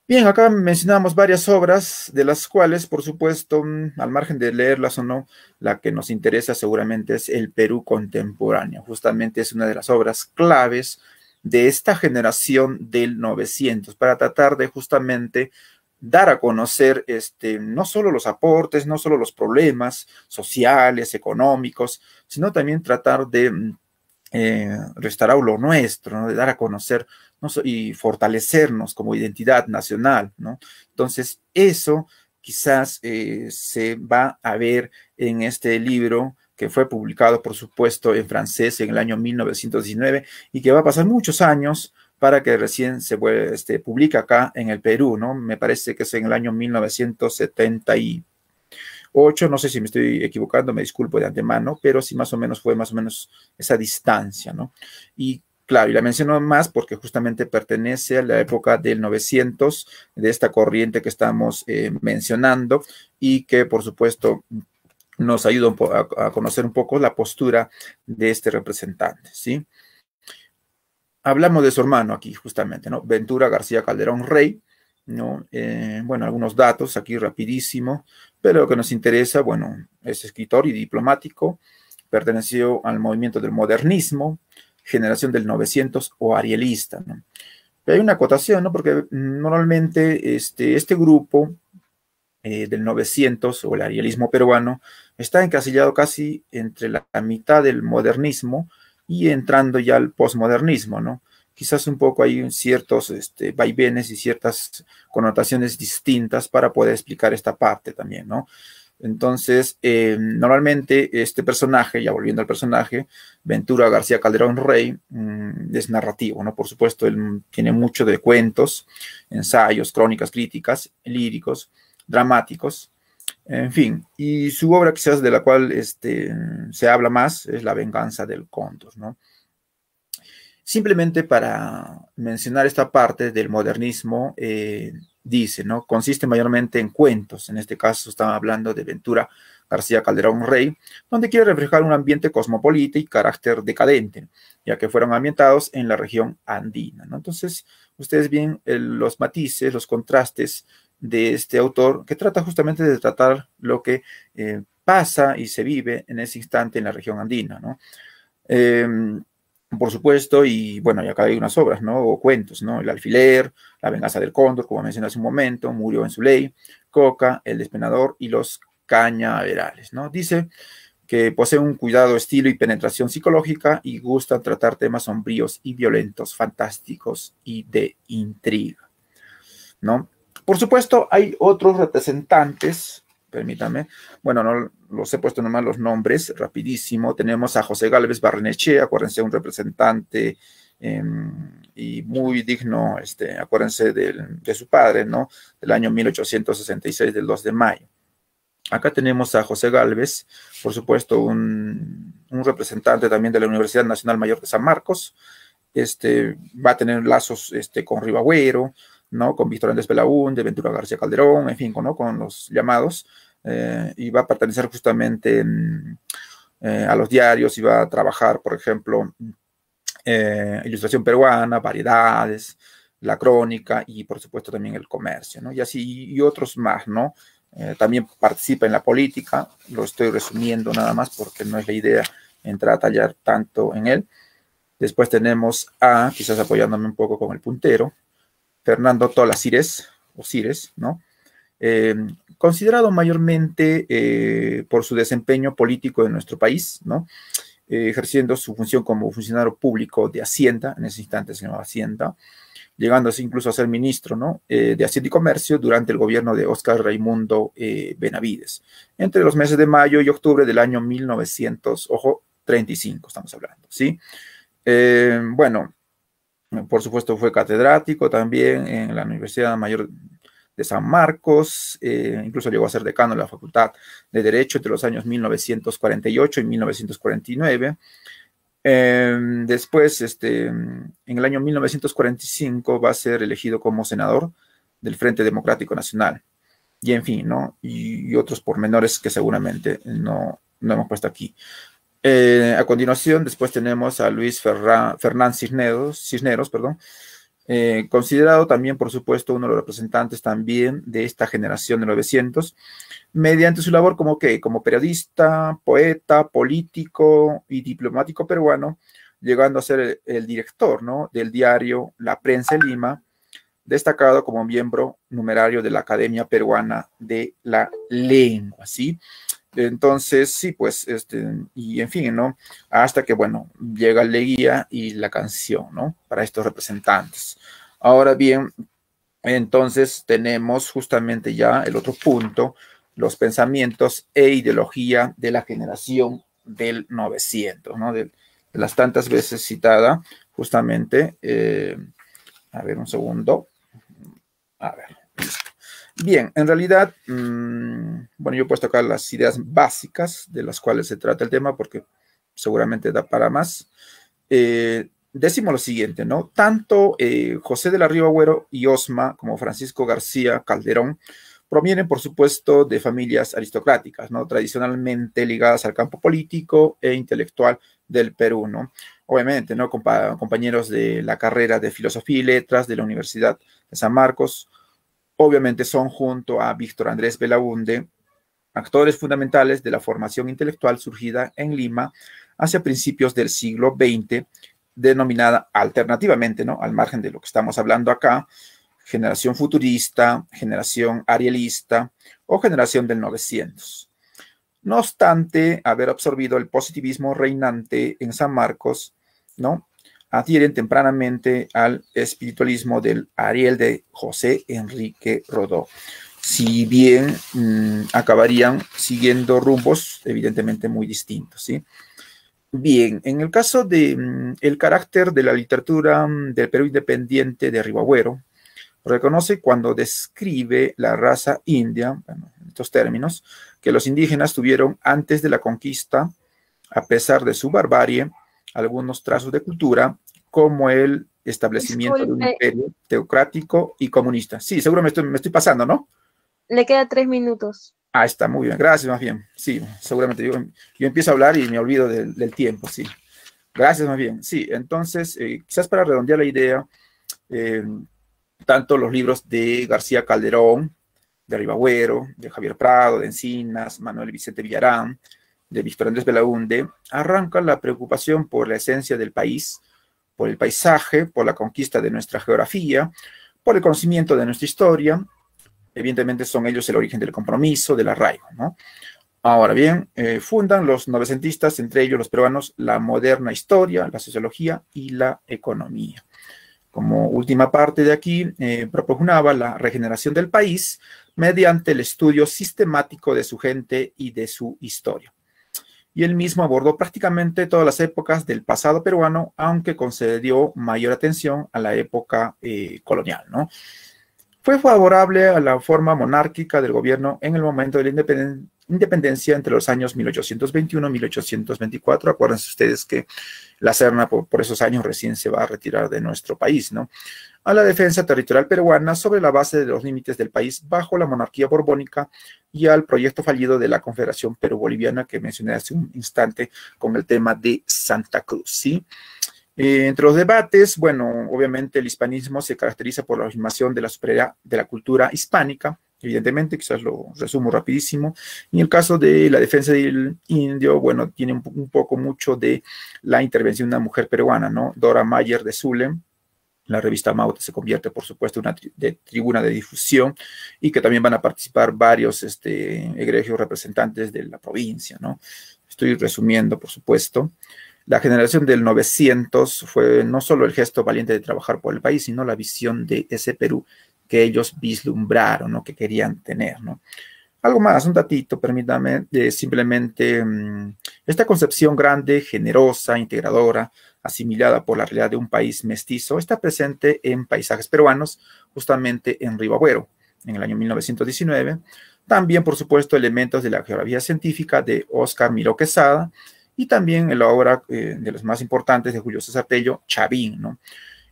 Bien, acá mencionamos varias obras, de las cuales, por supuesto, al margen de leerlas o no, la que nos interesa seguramente es El Perú Contemporáneo. Justamente es una de las obras claves de esta generación del 900, para tratar de justamente dar a conocer no solo los aportes, no solo los problemas sociales, económicos, sino también tratar de restaurar lo nuestro, ¿no? De dar a conocer, ¿no? Y fortalecernos como identidad nacional, ¿no? Entonces, eso quizás se va a ver en este libro que fue publicado, por supuesto, en francés en el año 1919 y que va a pasar muchos años para que recién se publique acá en el Perú, ¿no? Me parece que es en el año 1978, no sé si me estoy equivocando, me disculpo de antemano, pero sí más o menos fue más o menos esa distancia, ¿no? Y claro, y la menciono más porque justamente pertenece a la época del 900, de esta corriente que estamos mencionando y que, por supuesto, nos ayuda a conocer un poco la postura de este representante, ¿sí? Hablamos de su hermano aquí, justamente, ¿no? Ventura García Calderón Rey, ¿no? Bueno, algunos datos aquí rapidísimo, pero lo que nos interesa, bueno, es escritor y diplomático, perteneció al movimiento del modernismo, generación del 900 o arielista, ¿no? Pero hay una acotación, ¿no? Porque normalmente este grupo del 900 o el arielismo peruano está encasillado casi entre la mitad del modernismo y entrando ya al posmodernismo, ¿no? Quizás un poco hay ciertos vaivenes y ciertas connotaciones distintas para poder explicar esta parte también, ¿no? Entonces, normalmente este personaje, ya volviendo al personaje, Ventura García Calderón Rey, es narrativo, ¿no? Por supuesto, él tiene mucho de cuentos, ensayos, crónicas, críticas, líricos, dramáticos, en fin, y su obra quizás de la cual se habla más es La venganza del cóndor, ¿no? Simplemente para mencionar esta parte del modernismo, dice, ¿no? Consiste mayormente en cuentos, en este caso estamos hablando de Ventura García Calderón Rey, donde quiere reflejar un ambiente cosmopolita y carácter decadente, ya que fueron ambientados en la región andina, ¿no? Entonces, ustedes ven los matices, los contrastes de este autor, que trata justamente de tratar lo que pasa y se vive en ese instante en la región andina, ¿no? Por supuesto, y bueno, y acá hay unas obras, ¿no? O cuentos, ¿no? El alfiler, La venganza del cóndor, como mencioné hace un momento, Murió en su ley, Coca, El despenador y Los cañaverales, ¿no? Dice que posee un cuidado estilo y penetración psicológica y gusta tratar temas sombríos y violentos, fantásticos y de intriga, ¿no? Por supuesto, hay otros representantes, permítame, bueno, no los he puesto nomás los nombres, rapidísimo. Tenemos a José Gálvez Barrenechea, acuérdense, un representante y muy digno, acuérdense de su padre, ¿no? Del año 1866, del 2 de mayo. Acá tenemos a José Gálvez, por supuesto, un representante también de la Universidad Nacional Mayor de San Marcos. Va a tener lazos con Ribagüero, ¿no? Con Víctor Andrés Belaúnde, Ventura García Calderón, en fin, ¿no? Con los llamados, y va a pertenecer justamente a los diarios y va a trabajar, por ejemplo, Ilustración Peruana, Variedades, La Crónica y, por supuesto, también El Comercio, ¿no? Y así, y otros más, ¿no? También participa en la política, lo estoy resumiendo nada más porque no es la idea entrar a tallar tanto en él. Después tenemos a, quizás apoyándome un poco con el puntero, Fernando Tola Cires, o Cires, ¿no? Considerado mayormente por su desempeño político en nuestro país, ¿no? Ejerciendo su función como funcionario público de Hacienda, en ese instante se llamaba Hacienda, llegando así incluso a ser ministro, ¿no? De Hacienda y Comercio durante el gobierno de Óscar Raimundo Benavides, entre los meses de mayo y octubre del año 1935, estamos hablando, ¿sí? Bueno, por supuesto fue catedrático también en la Universidad Mayor de San Marcos, incluso llegó a ser decano de la Facultad de Derecho entre los años 1948 y 1949. Después, en el año 1945 va a ser elegido como senador del Frente Democrático Nacional. Y en fin, ¿no? Y otros pormenores que seguramente no hemos puesto aquí. A continuación, después tenemos a Luis Fernán Cisneros, perdón, considerado también, por supuesto, uno de los representantes también de esta generación de 900, mediante su labor como, ¿qué? Como periodista, poeta, político y diplomático peruano, llegando a ser el director, ¿no?, del diario La Prensa en Lima, destacado como miembro numerario de la Academia Peruana de la Lengua, ¿sí? Entonces, sí, pues, y en fin, ¿no? Hasta que, bueno, llega Leguía y la canción, ¿no? Para estos representantes. Ahora bien, entonces tenemos justamente ya el otro punto, los pensamientos e ideología de la generación del 900, ¿no? De las tantas veces citada, justamente, a ver, un segundo. A ver, listo. Bien, en realidad, bueno, yo he puesto acá las ideas básicas de las cuales se trata el tema porque seguramente da para más. Decimos lo siguiente, ¿no? Tanto José de la Riva Agüero y Osma como Francisco García Calderón provienen, por supuesto, de familias aristocráticas, ¿no? Tradicionalmente ligadas al campo político e intelectual del Perú, ¿no? Obviamente, ¿no? Compañeros de la carrera de Filosofía y Letras de la Universidad de San Marcos, obviamente son junto a Víctor Andrés Belaúnde, actores fundamentales de la formación intelectual surgida en Lima hacia principios del siglo XX, denominada alternativamente, ¿no? Al margen de lo que estamos hablando acá, generación futurista, generación arielista o generación del 900. No obstante haber absorbido el positivismo reinante en San Marcos, ¿no?, adhieren tempranamente al espiritualismo del Ariel de José Enrique Rodó. Si bien acabarían siguiendo rumbos evidentemente muy distintos, ¿sí? Bien, en el caso de el carácter de la literatura del Perú independiente de Ribagüero, reconoce cuando describe la raza india, bueno, en estos términos, que los indígenas tuvieron antes de la conquista, a pesar de su barbarie, algunos trazos de cultura, como el establecimiento de un Disculpe, imperio teocrático y comunista. Sí, seguro me estoy pasando, ¿no? le queda 3 minutos. Ah, está muy bien, gracias más bien. Sí, seguramente yo empiezo a hablar y me olvido del tiempo, sí. Gracias más bien. Sí, entonces, quizás para redondear la idea, eh, tanto los libros de García Calderón, de Ribagüero, de Javier Prado, de Encinas, Manuel Vicente Villarán, de Víctor Andrés Belaúnde, arrancan la preocupación por la esencia del país, por el paisaje, por la conquista de nuestra geografía, por el conocimiento de nuestra historia. Evidentemente son ellos el origen del compromiso, del arraigo, ¿no? Ahora bien, fundan los novecentistas, entre ellos los peruanos, la moderna historia, la sociología y la economía. Como última parte de aquí, propugnaba la regeneración del país mediante el estudio sistemático de su gente y de su historia. Y él mismo abordó prácticamente todas las épocas del pasado peruano, aunque concedió mayor atención a la época colonial, ¿no? Fue favorable a la forma monárquica del gobierno en el momento de la independencia entre los años 1821 y 1824. Acuérdense ustedes que la Serna por esos años recién se va a retirar de nuestro país, ¿no? A la defensa territorial peruana sobre la base de los límites del país bajo la monarquía borbónica y al proyecto fallido de la Confederación Perú-Boliviana que mencioné hace un instante con el tema de Santa Cruz, ¿sí? Entre los debates, bueno, obviamente el hispanismo se caracteriza por la afirmación de la superioridad de la cultura hispánica, evidentemente, quizás lo resumo rapidísimo. Y en el caso de la defensa del indio, bueno, tiene un poco mucho de la intervención de una mujer peruana, ¿no? Dora Mayer de Zulem. La revista Maute se convierte, por supuesto, en una tribuna de difusión y que también van a participar varios egregios representantes de la provincia, ¿no? Estoy resumiendo, por supuesto. La generación del 900 fue no solo el gesto valiente de trabajar por el país, sino la visión de ese Perú que ellos vislumbraron, ¿no? Que querían tener, ¿no? Algo más, un datito, permítame, simplemente esta concepción grande, generosa, integradora, asimilada por la realidad de un país mestizo, está presente en paisajes peruanos, justamente en Ribagüero, en el año 1919. También, por supuesto, elementos de la geografía científica de Óscar Miró Quesada, y también en la obra de los más importantes de Julio César Tello, Chavín, ¿no?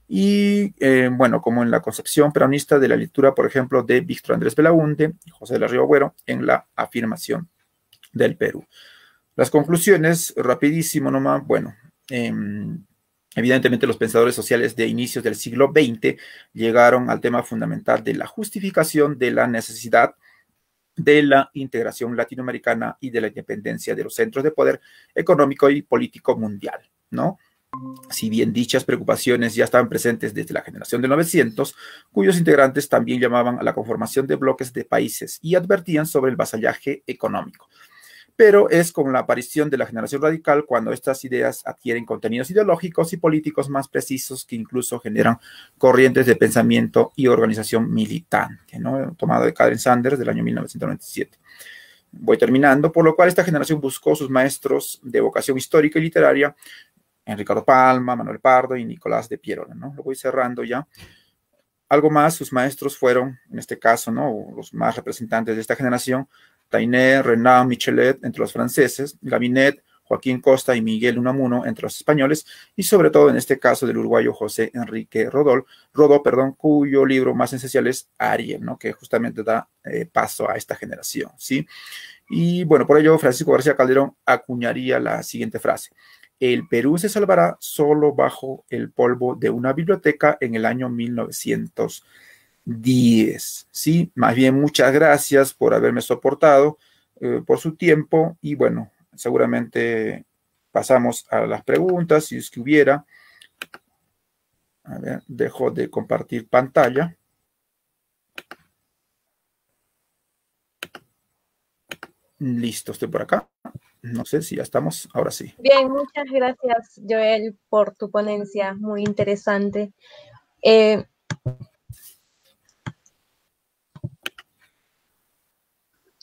Y bueno, como en la concepción peronista de la lectura, por ejemplo, de Víctor Andrés Belaúnde y José de la Riva Agüero en la afirmación del Perú. Las conclusiones, rapidísimo nomás, bueno, evidentemente los pensadores sociales de inicios del siglo XX llegaron al tema fundamental de la justificación de la necesidad de la integración latinoamericana y de la independencia de los centros de poder económico y político mundial, ¿no? Si bien dichas preocupaciones ya estaban presentes desde la generación de 900, cuyos integrantes también llamaban a la conformación de bloques de países y advertían sobre el vasallaje económico. Pero es con la aparición de la generación radical cuando estas ideas adquieren contenidos ideológicos y políticos más precisos que incluso generan corrientes de pensamiento y organización militante, ¿no? Tomado de Karen Sanders del año 1997. Voy terminando, por lo cual esta generación buscó sus maestros de vocación histórica y literaria, en Ricardo Palma, Manuel Pardo y Nicolás de Piérola, ¿no? Lo voy cerrando ya. Algo más, sus maestros fueron, en este caso, ¿no? Los más representantes de esta generación, Tainé, Renan, Michelet, entre los franceses, Gabinet, Joaquín Costa y Miguel Unamuno, entre los españoles, y sobre todo en este caso del uruguayo José Enrique Rodó, cuyo libro más esencial es Ariel, ¿no? Que justamente da paso a esta generación, ¿sí? Y bueno, por ello Francisco García Calderón acuñaría la siguiente frase: el Perú se salvará solo bajo el polvo de una biblioteca en el año 1910. Sí, más bien muchas gracias por haberme soportado, por su tiempo, y bueno, seguramente pasamos a las preguntas, si es que hubiera. A ver, dejo de compartir pantalla. Listo, estoy por acá. No sé si ya estamos, ahora sí. Bien, muchas gracias, Joel, por tu ponencia, muy interesante.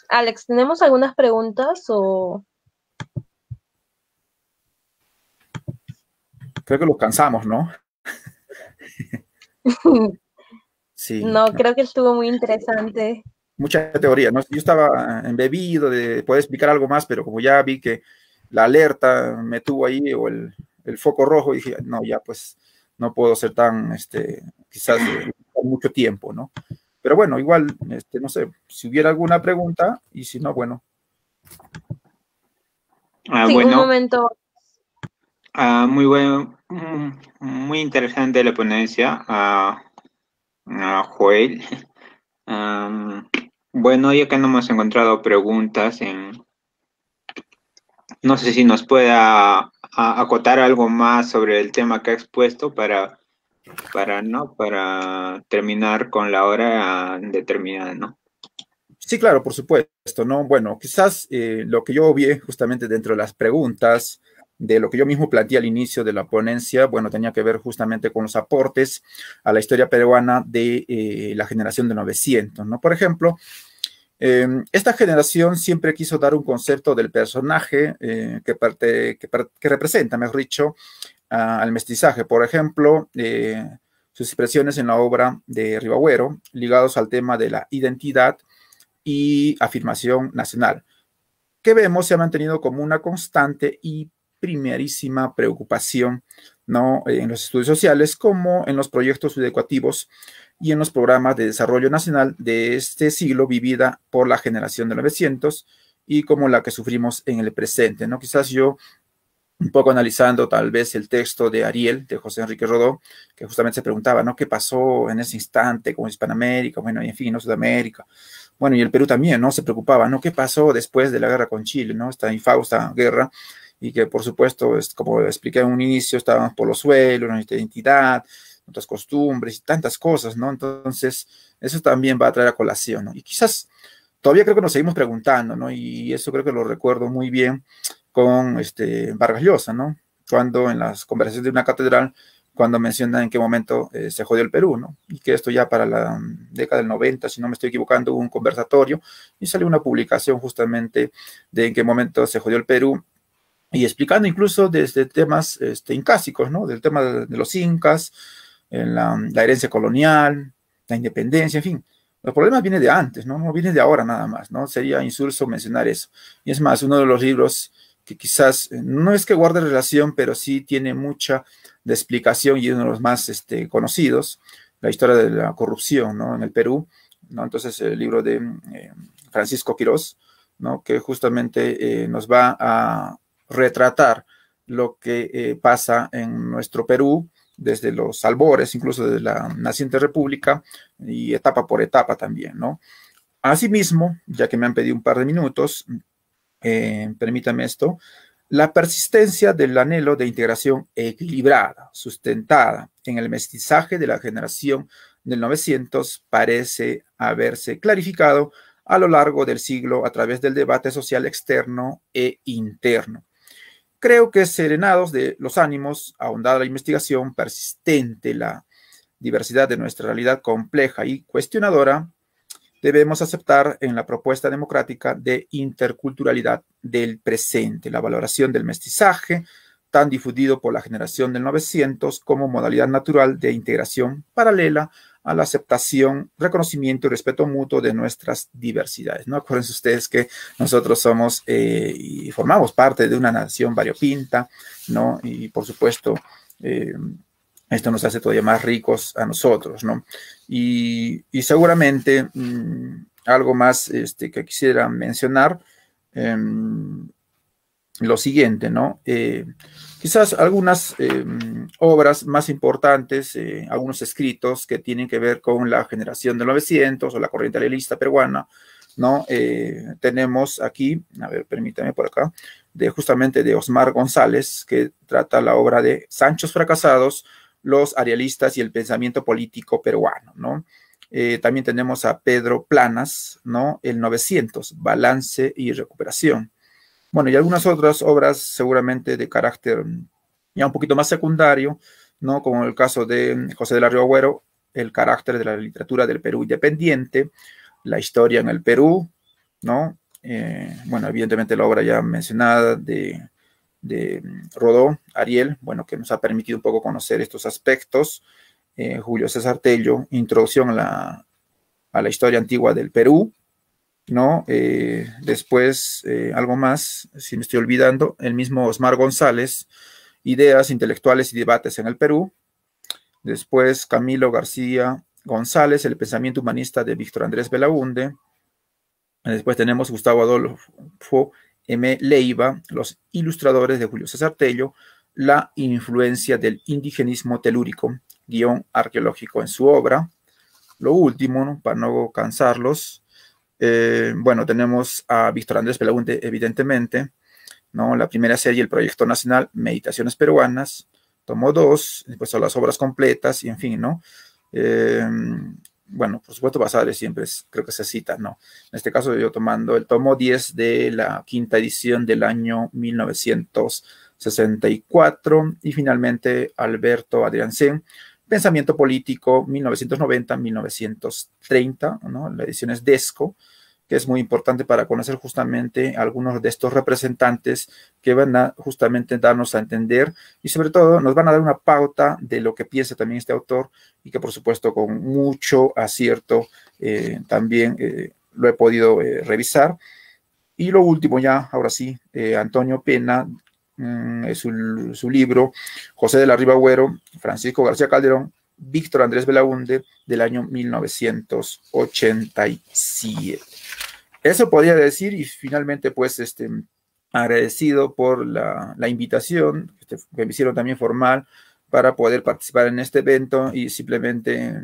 Alex, ¿tenemos algunas preguntas o...? Creo que lo cansamos, ¿no? Sí. No, creo que estuvo muy interesante. Mucha teoría, ¿no? Yo estaba embebido de poder explicar algo más, pero como ya vi que la alerta me tuvo ahí, o el foco rojo, dije, no, ya pues no puedo ser tan, quizás mucho tiempo, ¿no? Pero bueno, igual, no sé, si hubiera alguna pregunta, y si no, bueno. Sí, Bueno, un momento. muy bueno, muy interesante la ponencia, Joel. Bueno, ya que no hemos encontrado preguntas, no sé si nos pueda acotar algo más sobre el tema que ha expuesto para terminar con la hora determinada, ¿no? Sí, claro, por supuesto, ¿no? Bueno, quizás lo que yo vi justamente dentro de las preguntas, de lo que yo mismo planteé al inicio de la ponencia, bueno, tenía que ver justamente con los aportes a la historia peruana de la generación de 900, ¿no? Por ejemplo, esta generación siempre quiso dar un concepto del personaje que representa, mejor dicho, al mestizaje. Por ejemplo, sus expresiones en la obra de Ribagüero, ligados al tema de la identidad y afirmación nacional, que vemos se ha mantenido como una constante y primerísima preocupación, ¿no? En los estudios sociales, como en los proyectos educativos y en los programas de desarrollo nacional de este siglo, vivida por la generación de 900 y como la que sufrimos en el presente, ¿no? Quizás yo, un poco analizando tal vez el texto de Ariel, de José Enrique Rodó, que justamente se preguntaba, ¿no? ¿Qué pasó en ese instante con Hispanoamérica? Bueno, y en fin, ¿no? Sudamérica. Bueno, y el Perú también, ¿no? Se preocupaba, ¿no? ¿Qué pasó después de la guerra con Chile, ¿no? Esta infausta guerra, y que por supuesto, como expliqué en un inicio, estábamos por los suelos, nuestra identidad, nuestras costumbres y tantas cosas, ¿no? Entonces, eso también va a traer a colación, ¿no? Y quizás todavía creo que nos seguimos preguntando, ¿no? Y eso creo que lo recuerdo muy bien con Vargas Llosa, ¿no? Cuando en las conversaciones de una catedral, cuando menciona en qué momento se jodió el Perú, ¿no? Y que esto ya para la década del 90, si no me estoy equivocando, hubo un conversatorio y salió una publicación justamente de en qué momento se jodió el Perú, y explicando incluso desde temas incásicos, ¿no? Del tema de los incas, la herencia colonial, la independencia, en fin. Los problemas vienen de antes, ¿no? No vienen de ahora nada más, ¿no? Sería insulso mencionar eso. Y es más, uno de los libros que quizás no es que guarde relación, pero sí tiene mucha de explicación y uno de los más conocidos, la historia de la corrupción, ¿no? En el Perú, ¿no? Entonces, el libro de Francisco Quirós, ¿no? Que justamente nos va a retratar lo que pasa en nuestro Perú desde los albores, incluso desde la naciente república y etapa por etapa también, ¿no? Asimismo, ya que me han pedido un par de minutos, permítame esto, la persistencia del anhelo de integración equilibrada, sustentada en el mestizaje de la generación del 900 parece haberse clarificado a lo largo del siglo a través del debate social externo e interno. Creo que serenados de los ánimos, ahondada la investigación, persistente la diversidad de nuestra realidad compleja y cuestionadora, debemos aceptar en la propuesta democrática de interculturalidad del presente, la valoración del mestizaje, tan difundido por la generación del 900 como modalidad natural de integración paralela a la aceptación, reconocimiento y respeto mutuo de nuestras diversidades, ¿no? Acuérdense ustedes que nosotros somos y formamos parte de una nación variopinta, ¿no? Y por supuesto, esto nos hace todavía más ricos a nosotros, ¿no? Y seguramente algo más que quisiera mencionar, lo siguiente, ¿no? Quizás algunas obras más importantes, algunos escritos que tienen que ver con la generación del 900 o la corriente realista peruana, ¿no? Tenemos aquí, a ver, permítame por acá, justamente de Osmar González, que trata la obra de Sanchos fracasados, los arealistas y el pensamiento político peruano, ¿no? También tenemos a Pedro Planas, ¿no? El 900, balance y recuperación. Bueno, y algunas otras obras seguramente de carácter ya un poquito más secundario, ¿no? Como el caso de José de la Riva Agüero, el carácter de la literatura del Perú independiente, la historia en el Perú, ¿no? Bueno, evidentemente la obra ya mencionada de Rodó, Ariel, bueno, que nos ha permitido un poco conocer estos aspectos. Julio César Tello, introducción a la historia antigua del Perú, ¿no? Después, algo más, si me estoy olvidando, el mismo Osmar González, ideas intelectuales y debates en el Perú. Después, Camilo García González, el pensamiento humanista de Víctor Andrés Belaúnde. Después tenemos Gustavo Adolfo M. Leiva, los ilustradores de Julio César Tello, la influencia del indigenismo telúrico, guión arqueológico en su obra. Lo último, ¿no? Para no cansarlos, bueno, tenemos a Víctor Andrés Belaúnde, evidentemente, ¿no? La primera serie, el Proyecto Nacional Meditaciones Peruanas, tomo 2, después son las obras completas, y en fin, ¿no? Bueno, por supuesto, Basadre siempre creo que se cita, ¿no? En este caso yo tomando el tomo 10 de la quinta edición del año 1964, y finalmente Alberto Adriancén, Pensamiento Político 1990-1930, ¿no? La edición es Desco, que es muy importante para conocer justamente algunos de estos representantes que van a justamente darnos a entender y sobre todo nos van a dar una pauta de lo que piensa también este autor y que por supuesto con mucho acierto también lo he podido revisar. Y lo último ya, ahora sí, Antonio Pena, es su libro José de la Riva Agüero, Francisco García Calderón, Víctor Andrés Belaúnde, del año 1987. Eso podría decir, y finalmente pues agradecido por la invitación que me hicieron también formal para poder participar en este evento y simplemente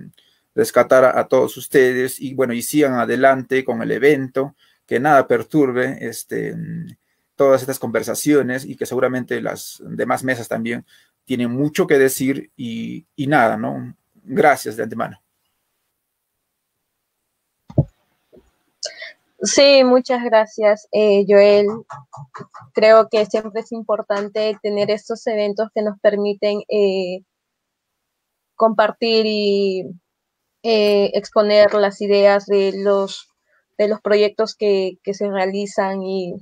rescatar a todos ustedes y bueno, y sigan adelante con el evento, que nada perturbe todas estas conversaciones y que seguramente las demás mesas también tienen mucho que decir y nada, ¿no? Gracias de antemano. Sí, muchas gracias, Joel. Creo que siempre es importante tener estos eventos que nos permiten compartir y exponer las ideas de los proyectos que se realizan y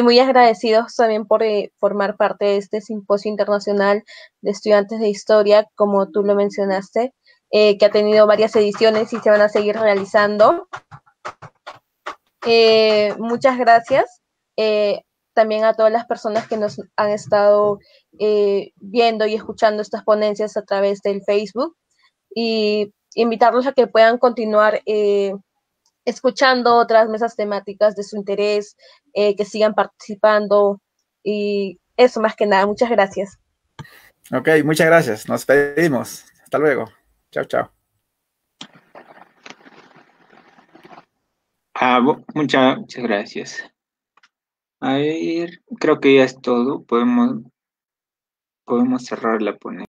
muy agradecidos también por formar parte de este simposio internacional de estudiantes de historia, como tú lo mencionaste, que ha tenido varias ediciones y se van a seguir realizando. Muchas gracias también a todas las personas que nos han estado viendo y escuchando estas ponencias a través del Facebook y invitarlos a que puedan continuar escuchando otras mesas temáticas de su interés, que sigan participando y eso más que nada. Muchas gracias. Ok, muchas gracias. Nos despedimos. Hasta luego. Chao, chao. Muchas gracias. A ver, creo que ya es todo. Podemos cerrar la ponencia.